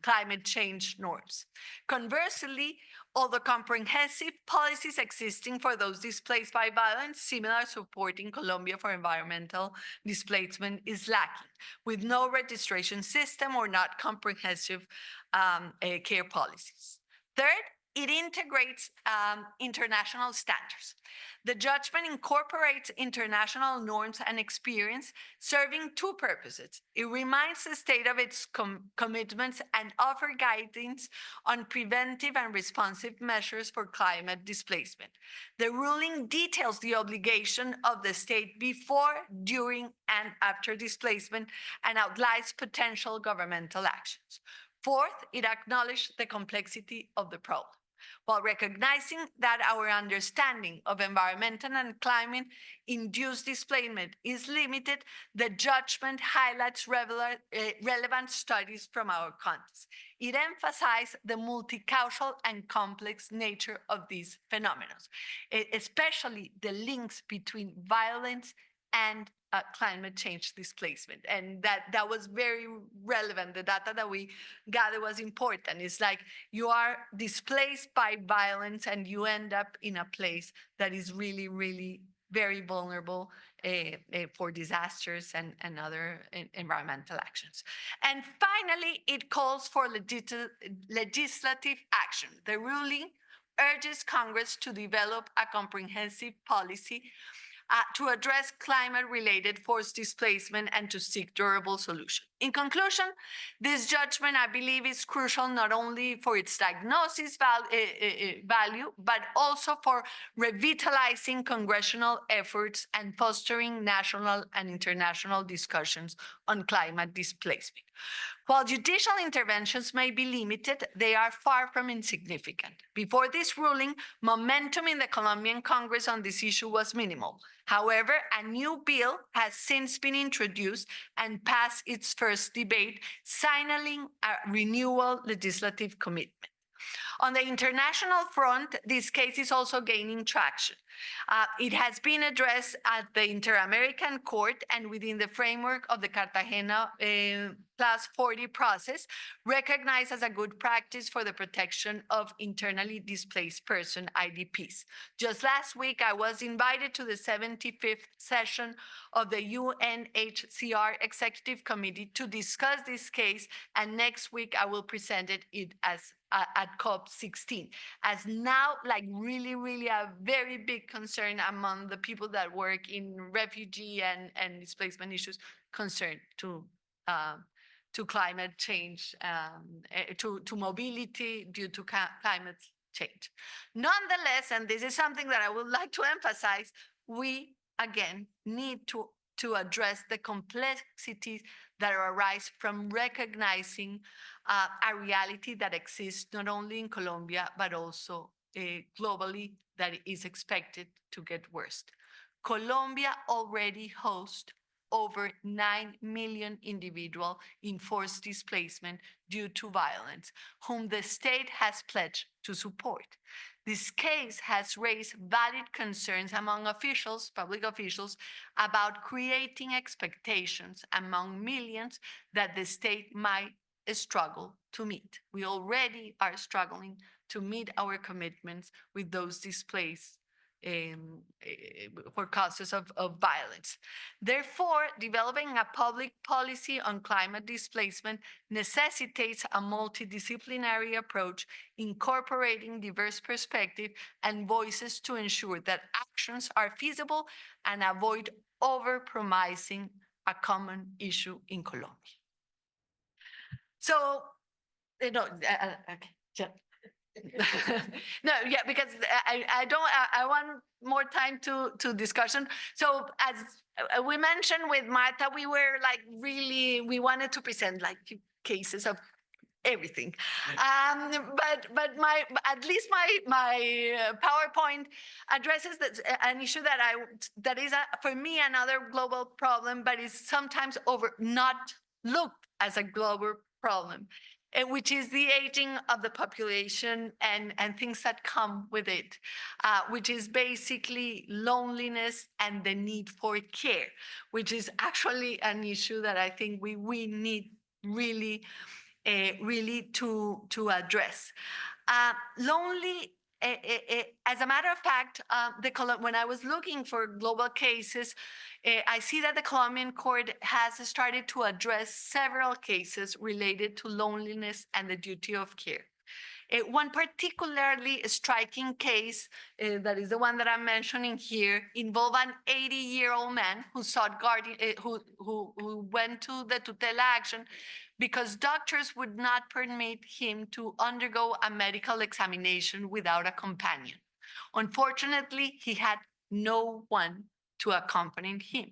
climate change norms. Conversely, although comprehensive policies existing for those displaced by violence, similar support in Colombia for environmental displacement is lacking, with no registration system or not comprehensive care policies. Third, it integrates international standards. The judgment incorporates international norms and experience, serving two purposes. It reminds the state of its commitments and offers guidance on preventive and responsive measures for climate displacement. The ruling details the obligation of the state before, during, and after displacement and outlines potential governmental actions. Fourth, it acknowledged the complexity of the problem. While recognizing that our understanding of environmental and climate-induced displacement is limited, the judgment highlights relevant studies from our context. It emphasized the multicausal and complex nature of these phenomena, especially the links between violence and climate change displacement. And that was very relevant. The data that we gathered was important. It's like you are displaced by violence and you end up in a place that is really, really very vulnerable for disasters and other environmental actions. And finally, it calls for legislative action. The ruling urges Congress to develop a comprehensive policy to address climate-related forced displacement and to seek durable solutions. In conclusion, this judgment, I believe, is crucial not only for its diagnosis value, but also for revitalizing congressional efforts and fostering national and international discussions on climate displacement. While judicial interventions may be limited, they are far from insignificant. Before this ruling, momentum in the Colombian Congress on this issue was minimal. However, a new bill has since been introduced and passed its first debate, signaling a renewal legislative commitment. On the international front, this case is also gaining traction. It has been addressed at the Inter-American Court and within the framework of the Cartagena Plus 40 process, recognized as a good practice for the protection of internally displaced person, IDPs. Just last week, I was invited to the 75th session of the UNHCR Executive Committee to discuss this case, and next week I will present it as at COP16, as now like really, really a very big concern among the people that work in refugee and displacement issues concerned to climate change, to mobility due to climate change. Nonetheless, and this is something that I would like to emphasize, we again need to address the complexities that arise from recognizing a reality that exists not only in Colombia, but also globally, that is expected to get worse. Colombia already hosts over 9 million individuals in forced displacement due to violence, whom the state has pledged to support. This case has raised valid concerns among officials, public officials, about creating expectations among millions that the state might struggle to meet. We already are struggling to meet our commitments with those displaced for causes of violence. Therefore, developing a public policy on climate displacement necessitates a multidisciplinary approach, incorporating diverse perspectives and voices to ensure that actions are feasible and avoid overpromising a common issue in Colombia. So, okay, yeah. No, yeah, because I want more time to discussion. So as we mentioned with Marta, we were like really, we wanted to present like cases of everything. But at least my PowerPoint addresses an issue that is for me another global problem, but is sometimes not looked as a global problem. which is the aging of the population and things that come with it, which is basically loneliness and the need for care, which is actually an issue that I think we need really, really to address. Lonely, as a matter of fact, when I was looking for global cases, I see that the Colombian court has started to address several cases related to loneliness and the duty of care. One particularly striking case, that is the one that I'm mentioning here, involved an 80-year-old man who sought guardian, who went to the tutela action because doctors would not permit him to undergo a medical examination without a companion. Unfortunately, he had no one to accompany him.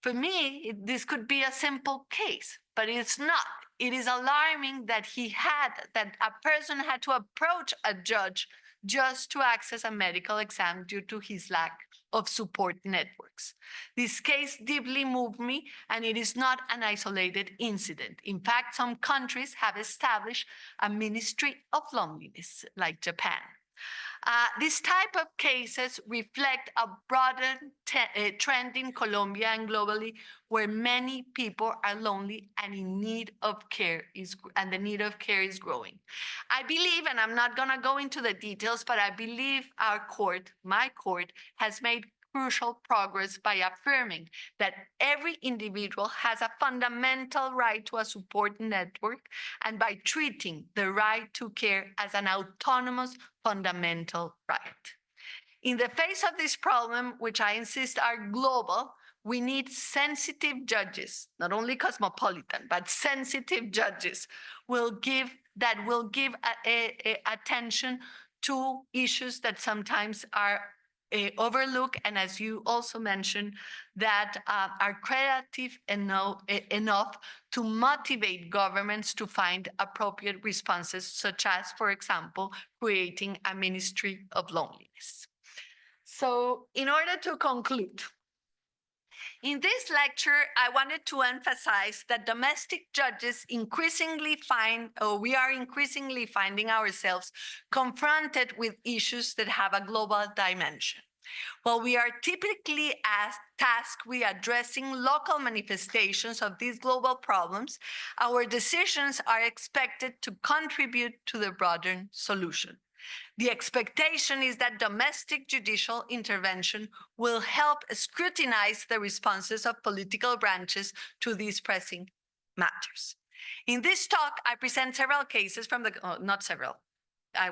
For me, this could be a simple case, but it's not. It is alarming that a person had to approach a judge just to access a medical exam due to his lack of support networks. This case deeply moved me, and it is not an isolated incident. In fact, some countries have established a ministry of loneliness, like Japan. This type of cases reflect a broader trend in Colombia and globally, where many people are lonely and in need of care and the need of care is growing. I believe, and I'm not going to go into the details, but I believe our court, my court, has made crucial progress by affirming that every individual has a fundamental right to a support network and by treating the right to care as an autonomous fundamental right. In the face of this problem, which I insist are global, we need sensitive judges, not only cosmopolitan, but sensitive judges will give attention to issues that sometimes are overlooked, and as you also mentioned, that are creative enough to motivate governments to find appropriate responses, such as, for example, creating a ministry of loneliness. So in order to conclude, in this lecture, I wanted to emphasize that domestic judges we are increasingly finding ourselves confronted with issues that have a global dimension. While we are typically tasked with addressing local manifestations of these global problems, our decisions are expected to contribute to the broader solution. The expectation is that domestic judicial intervention will help scrutinize the responses of political branches to these pressing matters. In this talk, I present several cases from not several. I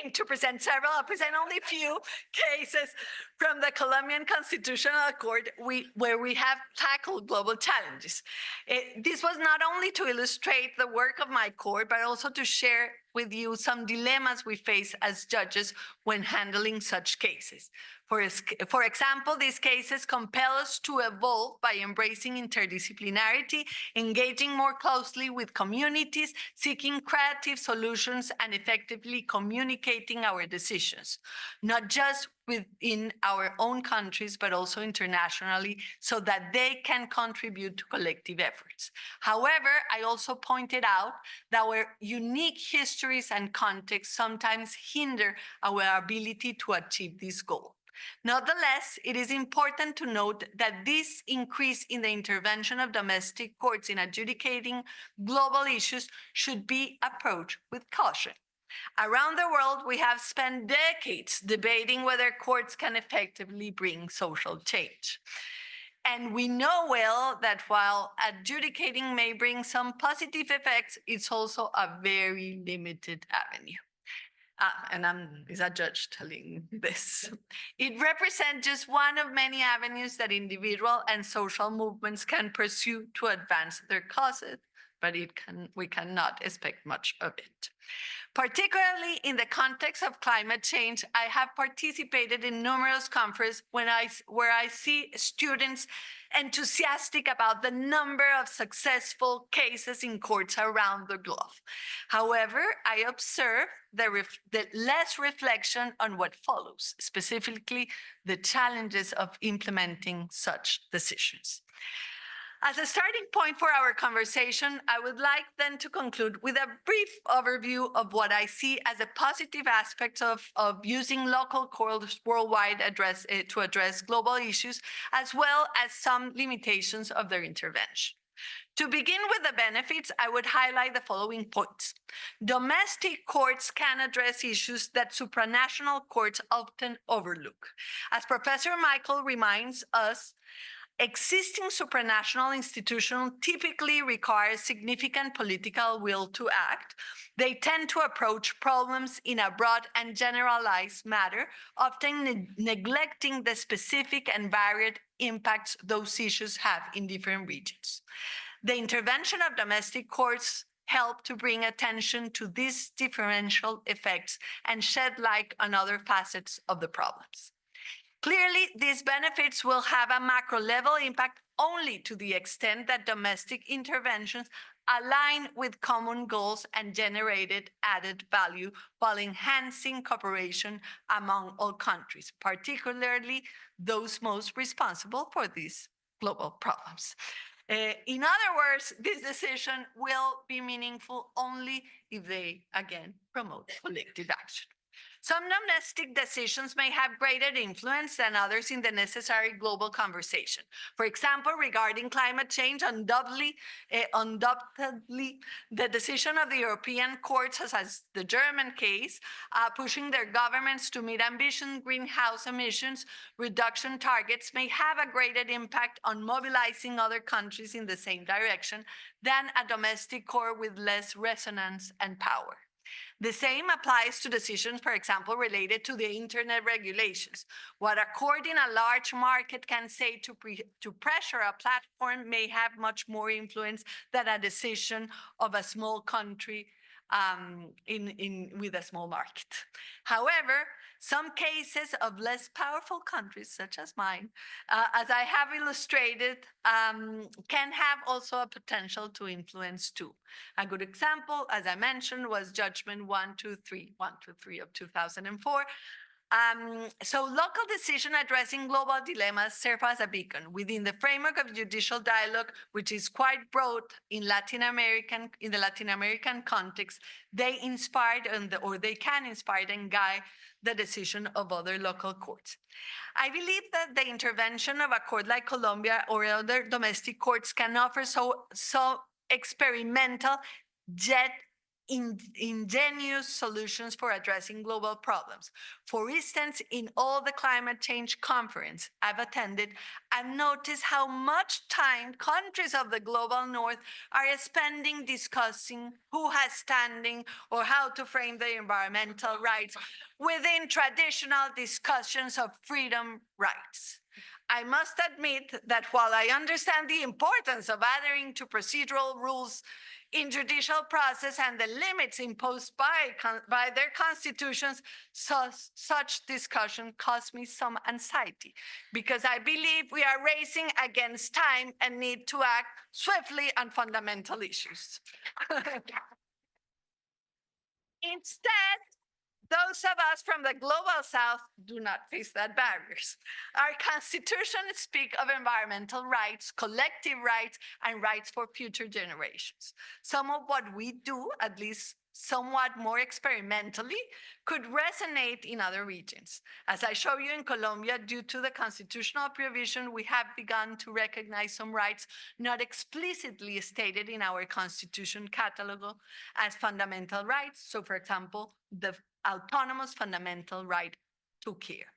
aim to present several. I'll present only a few cases from the Colombian Constitutional Court where we have tackled global challenges. This was not only to illustrate the work of my court, but also to share with you some dilemmas we face as judges when handling such cases. For example, these cases compel us to evolve by embracing interdisciplinarity, engaging more closely with communities, seeking creative solutions, and effectively communicating our decisions, not just within our own countries, but also internationally, so that they can contribute to collective efforts. However, I also pointed out that our unique histories and contexts sometimes hinder our ability to achieve this goal. Nonetheless, it is important to note that this increase in the intervention of domestic courts in adjudicating global issues should be approached with caution. Around the world, we have spent decades debating whether courts can effectively bring social change. And we know well that while adjudicating may bring some positive effects, it's also a very limited avenue. Is a judge telling this. It represents just one of many avenues that individual and social movements can pursue to advance their causes, but we cannot expect much of it. Particularly in the context of climate change, I have participated in numerous conferences where I see students enthusiastic about the number of successful cases in courts around the globe. However, I observe the less reflection on what follows, specifically the challenges of implementing such decisions. As a starting point for our conversation, I would like then to conclude with a brief overview of what I see as a positive aspects of using local courts worldwide to address global issues, as well as some limitations of their intervention. To begin with the benefits, I would highlight the following points. Domestic courts can address issues that supranational courts often overlook. As Professor Michael reminds us, existing supranational institutions typically require significant political will to act. They tend to approach problems in a broad and generalized manner, often neglecting the specific and varied impacts those issues have in different regions. The intervention of domestic courts help to bring attention to these differential effects and shed light on other facets of the problems. Clearly, these benefits will have a macro level impact only to the extent that domestic interventions align with common goals and generated added value while enhancing cooperation among all countries, particularly those most responsible for these global problems. In other words, this decision will be meaningful only if they, again, promote collective action. Some domestic decisions may have greater influence than others in the necessary global conversation. For example, regarding climate change, undoubtedly, the decision of the European courts, such as the German case, pushing their governments to meet ambitious greenhouse emissions reduction targets may have a greater impact on mobilizing other countries in the same direction than a domestic court with less resonance and power. The same applies to decisions, for example, related to the internet regulations. What a court in a large market can say to pressure a platform may have much more influence than a decision of a small country with a small market. However, some cases of less powerful countries, such as mine, as I have illustrated, can have also a potential to influence too. A good example, as I mentioned, was Judgment 123 of 2004. So local decision addressing global dilemmas serve as a beacon within the framework of judicial dialogue, which is quite broad in the Latin American context. They inspired or they can inspire and guide the decision of other local courts. I believe that the intervention of a court like Colombia or other domestic courts can offer so experimental yet ingenious solutions for addressing global problems. For instance, in all the climate change conference I've attended, I've noticed how much time countries of the global north are spending discussing who has standing or how to frame their environmental rights within traditional discussions of freedom rights. I must admit that while I understand the importance of adhering to procedural rules in judicial process and the limits imposed by their constitutions, such discussion caused me some anxiety because I believe we are racing against time and need to act swiftly on fundamental issues. Instead, those of us from the global south do not face that barriers. Our constitutions speak of environmental rights, collective rights, and rights for future generations. Some of what we do, at least somewhat more experimentally, could resonate in other regions. As I show you in Colombia, due to the constitutional provision, we have begun to recognize some rights not explicitly stated in our constitution catalog as fundamental rights. So for example, the autonomous fundamental right to care.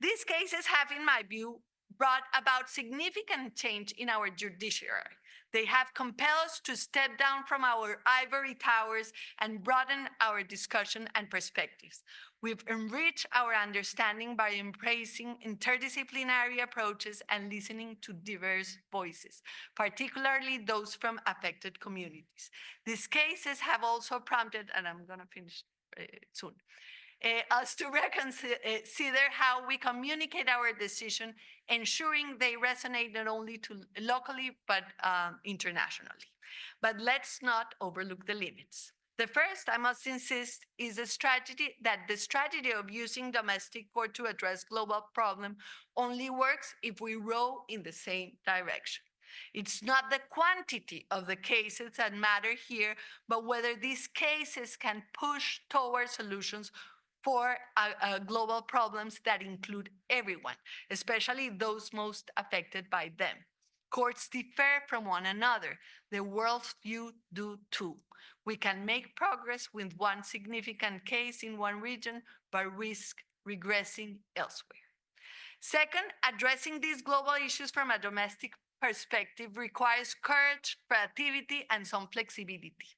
These cases have, in my view, brought about significant change in our judiciary. They have compelled us to step down from our ivory towers and broaden our discussion and perspectives. We've enriched our understanding by embracing interdisciplinary approaches and listening to diverse voices, particularly those from affected communities. These cases have also prompted, and I'm going to finish soon, us to consider how we communicate our decision, ensuring they resonate not only locally, but internationally. But let's not overlook the limits. The first, I must insist, is the strategy of using domestic court to address global problem only works if we row in the same direction. It's not the quantity of the cases that matter here, but whether these cases can push toward solutions for global problems that include everyone, especially those most affected by them. Courts differ from one another. The world's view do too. We can make progress with one significant case in one region, but risk regressing elsewhere. Second, addressing these global issues from a domestic perspective requires courage, creativity, and some flexibility.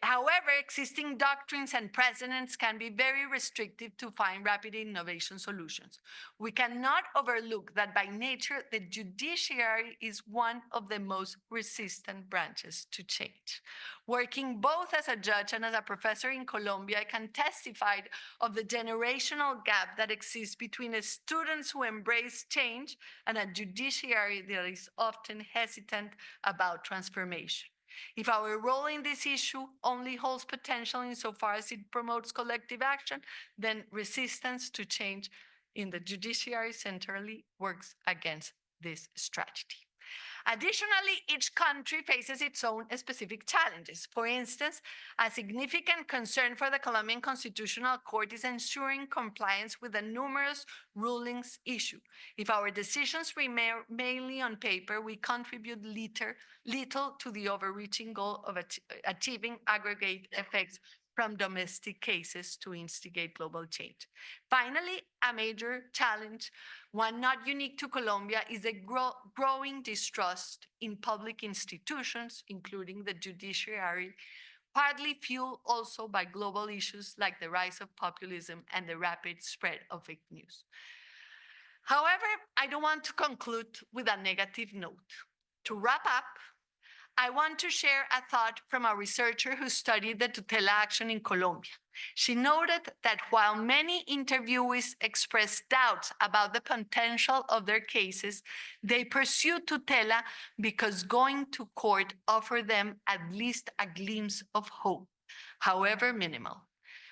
However, existing doctrines and precedents can be very restrictive to find rapid innovation solutions. We cannot overlook that by nature, the judiciary is one of the most resistant branches to change. Working both as a judge and as a professor in Colombia, I can testify of the generational gap that exists between students who embrace change and a judiciary that is often hesitant about transformation. If our role in this issue only holds potential insofar as it promotes collective action, then resistance to change in the judiciary centrally works against this strategy. Additionally, each country faces its own specific challenges. For instance, a significant concern for the Colombian Constitutional Court is ensuring compliance with the numerous rulings issued. If our decisions remain mainly on paper, we contribute little to the overreaching goal of achieving aggregate effects from domestic cases to instigate global change. Finally, a major challenge, one not unique to Colombia, is a growing distrust in public institutions, including the judiciary, partly fueled also by global issues like the rise of populism and the rapid spread of fake news. However, I don't want to conclude with a negative note. To wrap up, I want to share a thought from a researcher who studied the tutela action in Colombia. She noted that while many interviewees expressed doubts about the potential of their cases, they pursued tutela because going to court offered them at least a glimpse of hope, however minimal.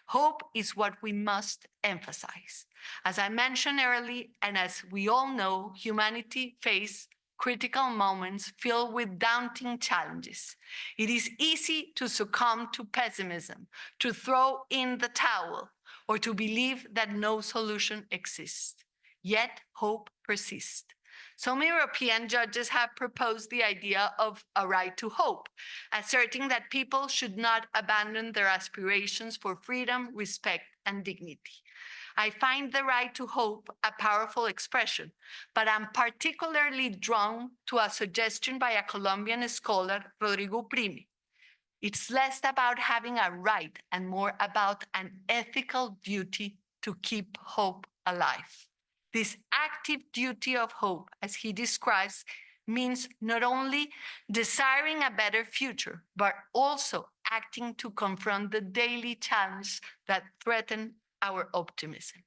Hope is what we must emphasize. As I mentioned earlier, and as we all know, humanity faces critical moments filled with daunting challenges. It is easy to succumb to pessimism, to throw in the towel, or to believe that no solution exists. Yet hope persists. Some European judges have proposed the idea of a right to hope, asserting that people should not abandon their aspirations for freedom, respect, and dignity. I find the right to hope a powerful expression, but I'm particularly drawn to a suggestion by a Colombian scholar, Rodrigo Prime. It's less about having a right and more about an ethical duty to keep hope alive. This active duty of hope, as he describes, means not only desiring a better future, but also acting to confront the daily challenges that threaten our optimism.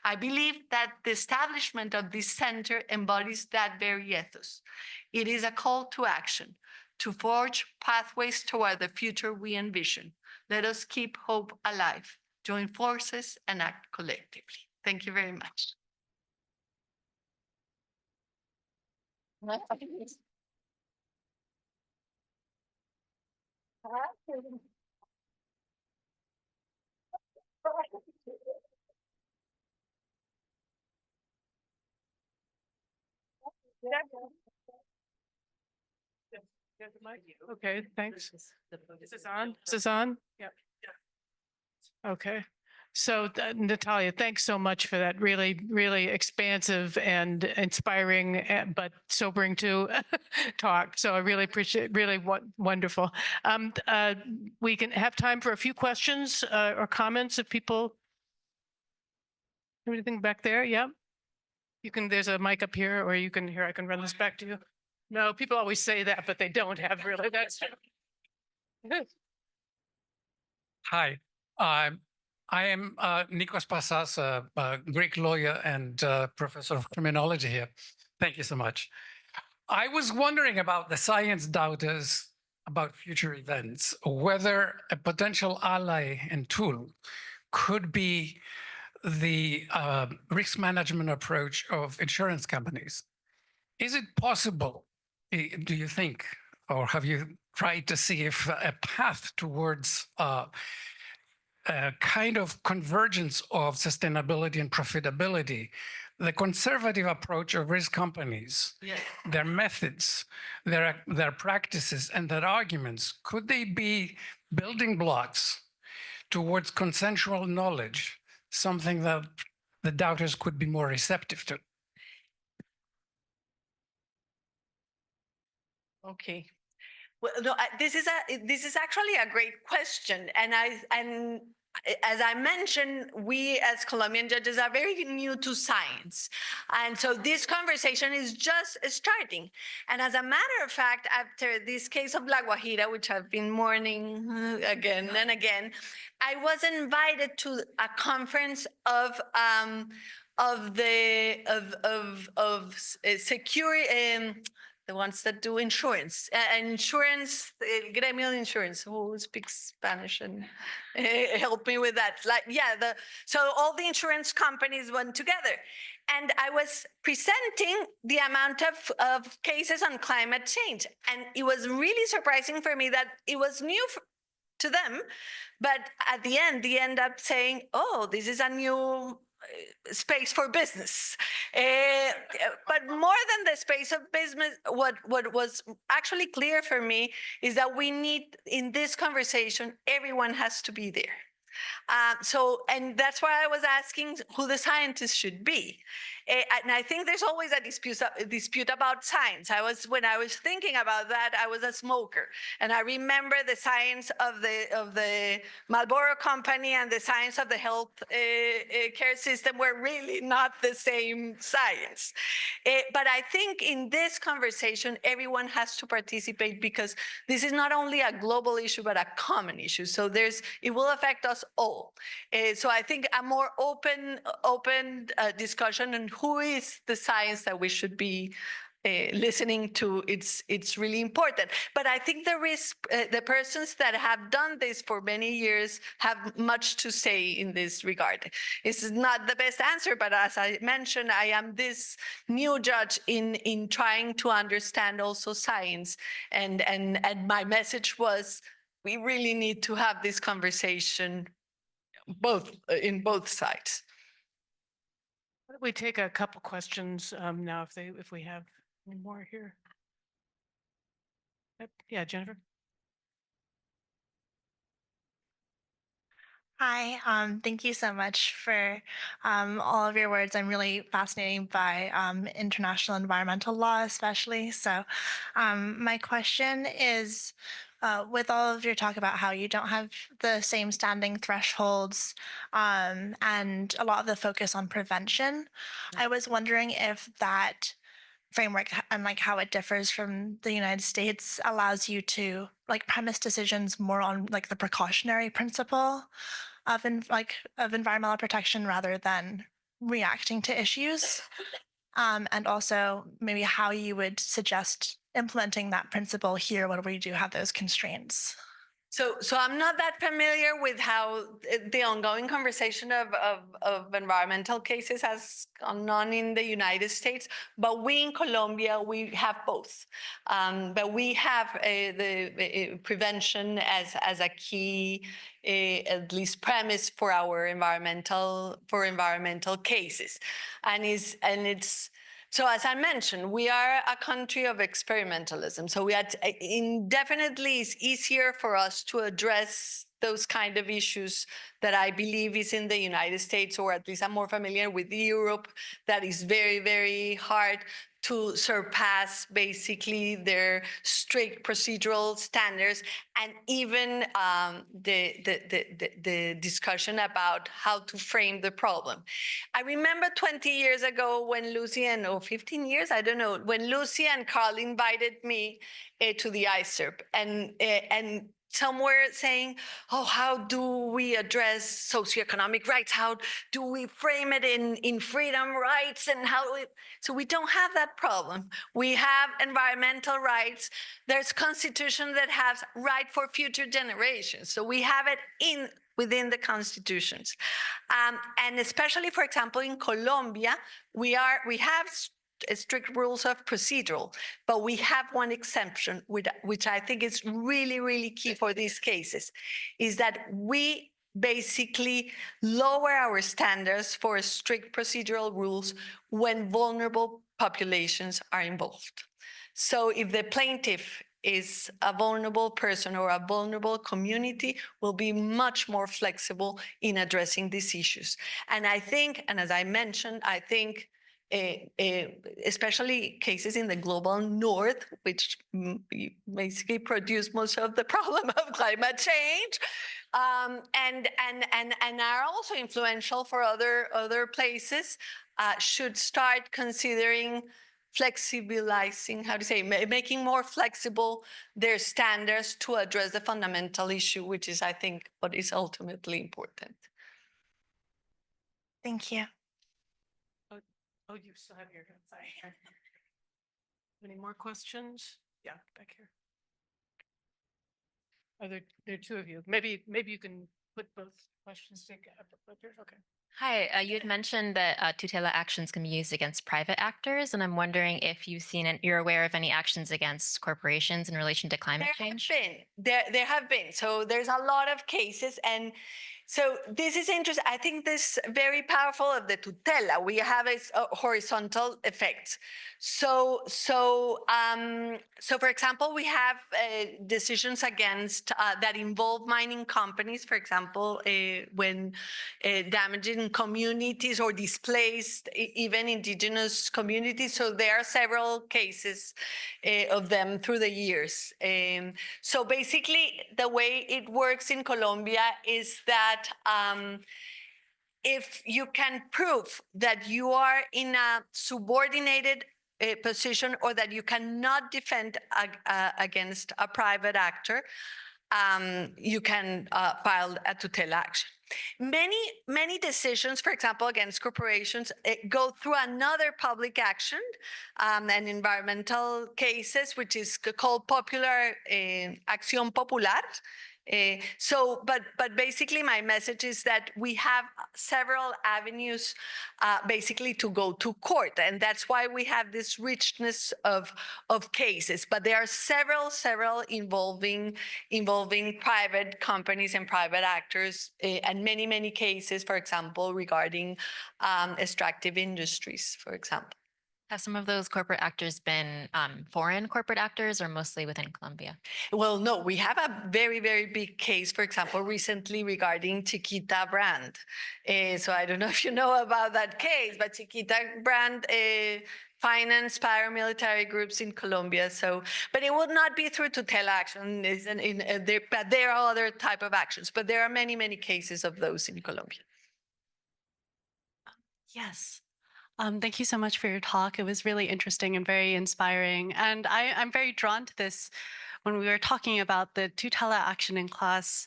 I believe that the establishment of this center embodies that very ethos. It is a call to action, to forge pathways toward the future we envision. Let us keep hope alive, join forces, and act collectively. Thank you very much. Okay, thanks. Is this on? Is this on? Yep. Okay. So Natalia, thanks so much for that really, really expansive and inspiring, but sobering too talk. So I really appreciate, really wonderful. We can have time for a few questions or comments if people. Anything back there? Yeah. You can, there's a mic up here, or you can, here, I can run this back to you. No, people always say that, but they don't have really. That's true. Hi, I am Nikos Passas, a Greek lawyer and professor of criminology here. Thank you so much. I was wondering about the science doubters about future events, whether a potential ally and tool could be the risk management approach of insurance companies. Is it possible, do you think, or have you tried to see if a path towards a kind of convergence of sustainability and profitability, the conservative approach of risk companies, their methods, their practices, and their arguments, could they be building blocks towards consensual knowledge, something that the doubters could be more receptive to? Okay. Well, no, this is actually a great question, and as I mentioned, we as Colombian judges are very new to science, and so this conversation is just starting. And as a matter of fact, after this case of La Guajira, which I've been mourning again and again, I was invited to a conference of security. The ones that do insurance, gremial insurance. Who speaks Spanish and help me with that? So all the insurance companies went together, and I was presenting the amount of cases on climate change, and it was really surprising for me that it was new to them, but at the end, they end up saying, "Oh, this is a new space for business." But more than the space of business, what was actually clear for me is that we need, in this conversation, everyone has to be there. And that's why I was asking who the scientists should be. And I think there's always a dispute about science. When I was thinking about that, I was a smoker, and I remember the science of the Marlboro company and the science of the health care system were really not the same science. But I think in this conversation, everyone has to participate, because this is not only a global issue, but a common issue. So it will affect us all. So I think a more open discussion on who is the science that we should be listening to, it's really important. But I think the persons that have done this for many years have much to say in this regard. This is not the best answer, but as I mentioned, I am this new judge in trying to understand also science, and my message was, we really need to have this conversation in both sides. We take a couple questions now, if we have any more here. Yep. Yeah, Jennifer. Hi, thank you so much for all of your words. I'm really fascinated by international environmental law, especially. So my question is, with all of your talk about how you don't have the same standing thresholds and a lot of the focus on prevention, I was wondering if that framework and how it differs from the United States allows you to premise decisions more on the precautionary principle of environmental protection rather than reacting to issues, and also maybe how you would suggest implementing that principle here when we do have those constraints. So I'm not that familiar with how the ongoing conversation of environmental cases has gone on in the United States, but we in Colombia, we have both. But we have the prevention as a key, at least premise for our environmental cases, and so as I mentioned, we are a country of experimentalism. So definitely it's easier for us to address those kind of issues that I believe is in the United States, or at least I'm more familiar with Europe, that is very, very hard to surpass basically their strict procedural standards, and even the discussion about how to frame the problem. I remember 20 years ago when Lucy or 15 years, I don't know, when Lucy and Carl invited me to the ISERP, and some were saying, "Oh, how do we address socioeconomic rights? How do we frame it in freedom rights? And so we don't have that problem. We have environmental rights. There's constitution that has right for future generations. So we have it within the constitutions. And especially, for example, in Colombia, we have strict rules of procedural, but we have one exception, which I think is really, really key for these cases, is that we basically lower our standards for strict procedural rules when vulnerable populations are involved. So if the plaintiff is a vulnerable person or a vulnerable community, will be much more flexible in addressing these issues. And I think, and as I mentioned, I think especially cases in the global north, which basically produce most of the problem of climate change, and are also influential for other places, should start considering flexibilizing, making more flexible their standards to address the fundamental issue, which is, I think, what is ultimately important. Thank you. Oh, you still have your hand, sorry. Any more questions? Yeah, back here. There are two of you. Maybe you can put both questions together. Okay. Hi, you had mentioned that tutela actions can be used against private actors, and I'm wondering if you've seen and you're aware of any actions against corporations in relation to climate change. There have been. So there's a lot of cases, and so this is interesting. I think this very powerful of the tutela. We have a horizontal effect. So for example, we have decisions against that involve mining companies, for example, when damaging communities or displaced, even indigenous communities. So there are several cases of them through the years. So basically, the way it works in Colombia is that if you can prove that you are in a subordinated position or that you cannot defend against a private actor, you can file a tutela action. Many decisions, for example, against corporations, go through another public action, and environmental cases, which is called popular acción popular. But basically my message is that we have several avenues basically to go to court, and that's why we have this richness of cases. But there are several involving private companies and private actors, and many cases, for example, regarding extractive industries, for example. Have some of those corporate actors been foreign corporate actors or mostly within Colombia? Well, no, we have a very big case, for example, recently regarding Chiquita brand. So I don't know if you know about that case, but Chiquita brand finance paramilitary groups in Colombia. So, but it would not be through tutela action. But there are other type of actions. But there are many cases of those in Colombia. Yes. Thank you so much for your talk. It was really interesting and very inspiring. And I'm very drawn to this when we were talking about the tutela action in class.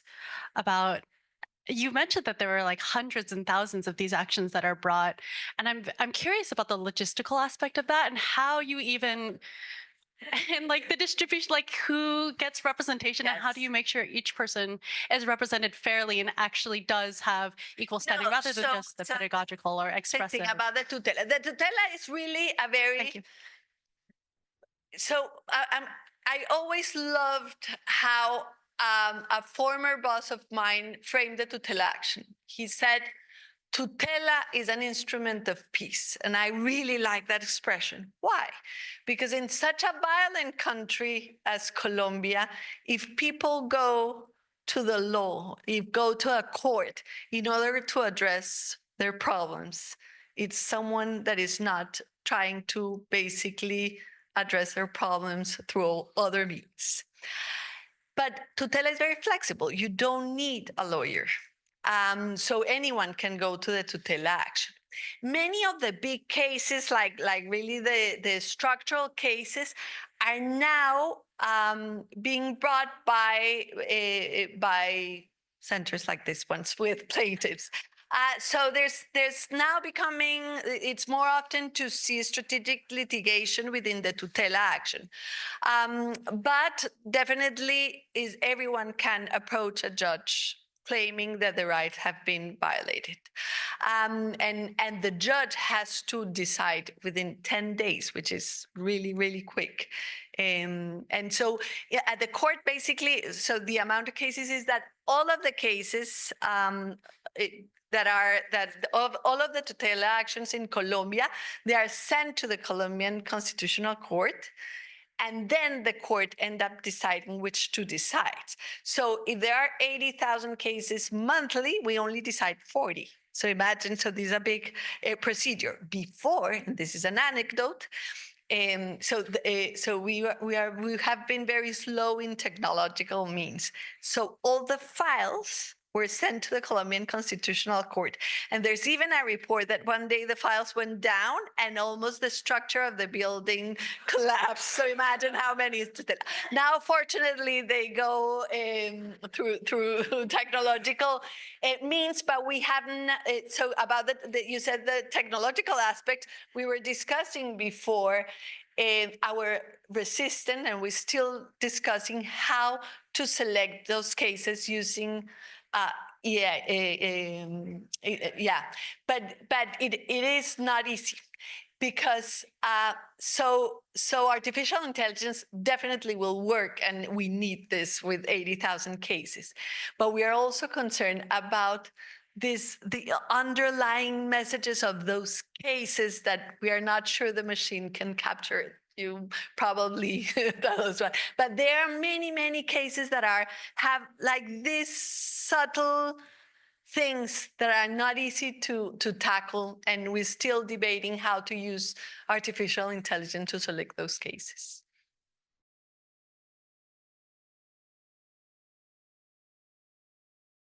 You mentioned that there were like hundreds and thousands of these actions that are brought. And I'm curious about the logistical aspect of that and how you even, and like the distribution, like who gets representation, and how do you make sure each person is represented fairly and actually does have equal standing rather than just the pedagogical or expressive? Thing about the tutela. The tutela is really a very... Thank you. So I always loved how a former boss of mine framed the tutela action. He said, tutela is an instrument of peace. And I really like that expression. Why? Because in such a violent country as Colombia, if people go to the law, go to a court in order to address their problems, it's someone that is not trying to basically address their problems through other means. But tutela is very flexible. You don't need a lawyer. So anyone can go to the tutela action. Many of the big cases, like really the structural cases, are now being brought by centers like this ones with plaintiffs. So there's now becoming, it's more often to see strategic litigation within the tutela action. But definitely everyone can approach a judge claiming that the rights have been violated. And the judge has to decide within 10 days, which is really, really quick. And so at the court, basically, so the amount of cases is that all of the cases of all of the tutela actions in Colombia, they are sent to the Colombian Constitutional Court. And then the court end up deciding which to decide. So if there are 80,000 cases monthly, we only decide 40. So imagine, so this is a big procedure. Before, and this is an anecdote, so we have been very slow in technological means. So all the files were sent to the Colombian Constitutional Court. And there's even a report that one day the files went down and almost the structure of the building collapsed. So imagine how many is to now, fortunately, they go through technological means, but we haven't. So about you said the technological aspect, we were discussing before our resistance, and we're still discussing how to select those cases using but it is not easy because so artificial intelligence definitely will work, and we need this with 80,000 cases. But we are also concerned about the underlying messages of those cases that we are not sure the machine can capture it. You probably those one, but there are many cases that have like these subtle things that are not easy to tackle, and we're still debating how to use artificial intelligence to select those cases.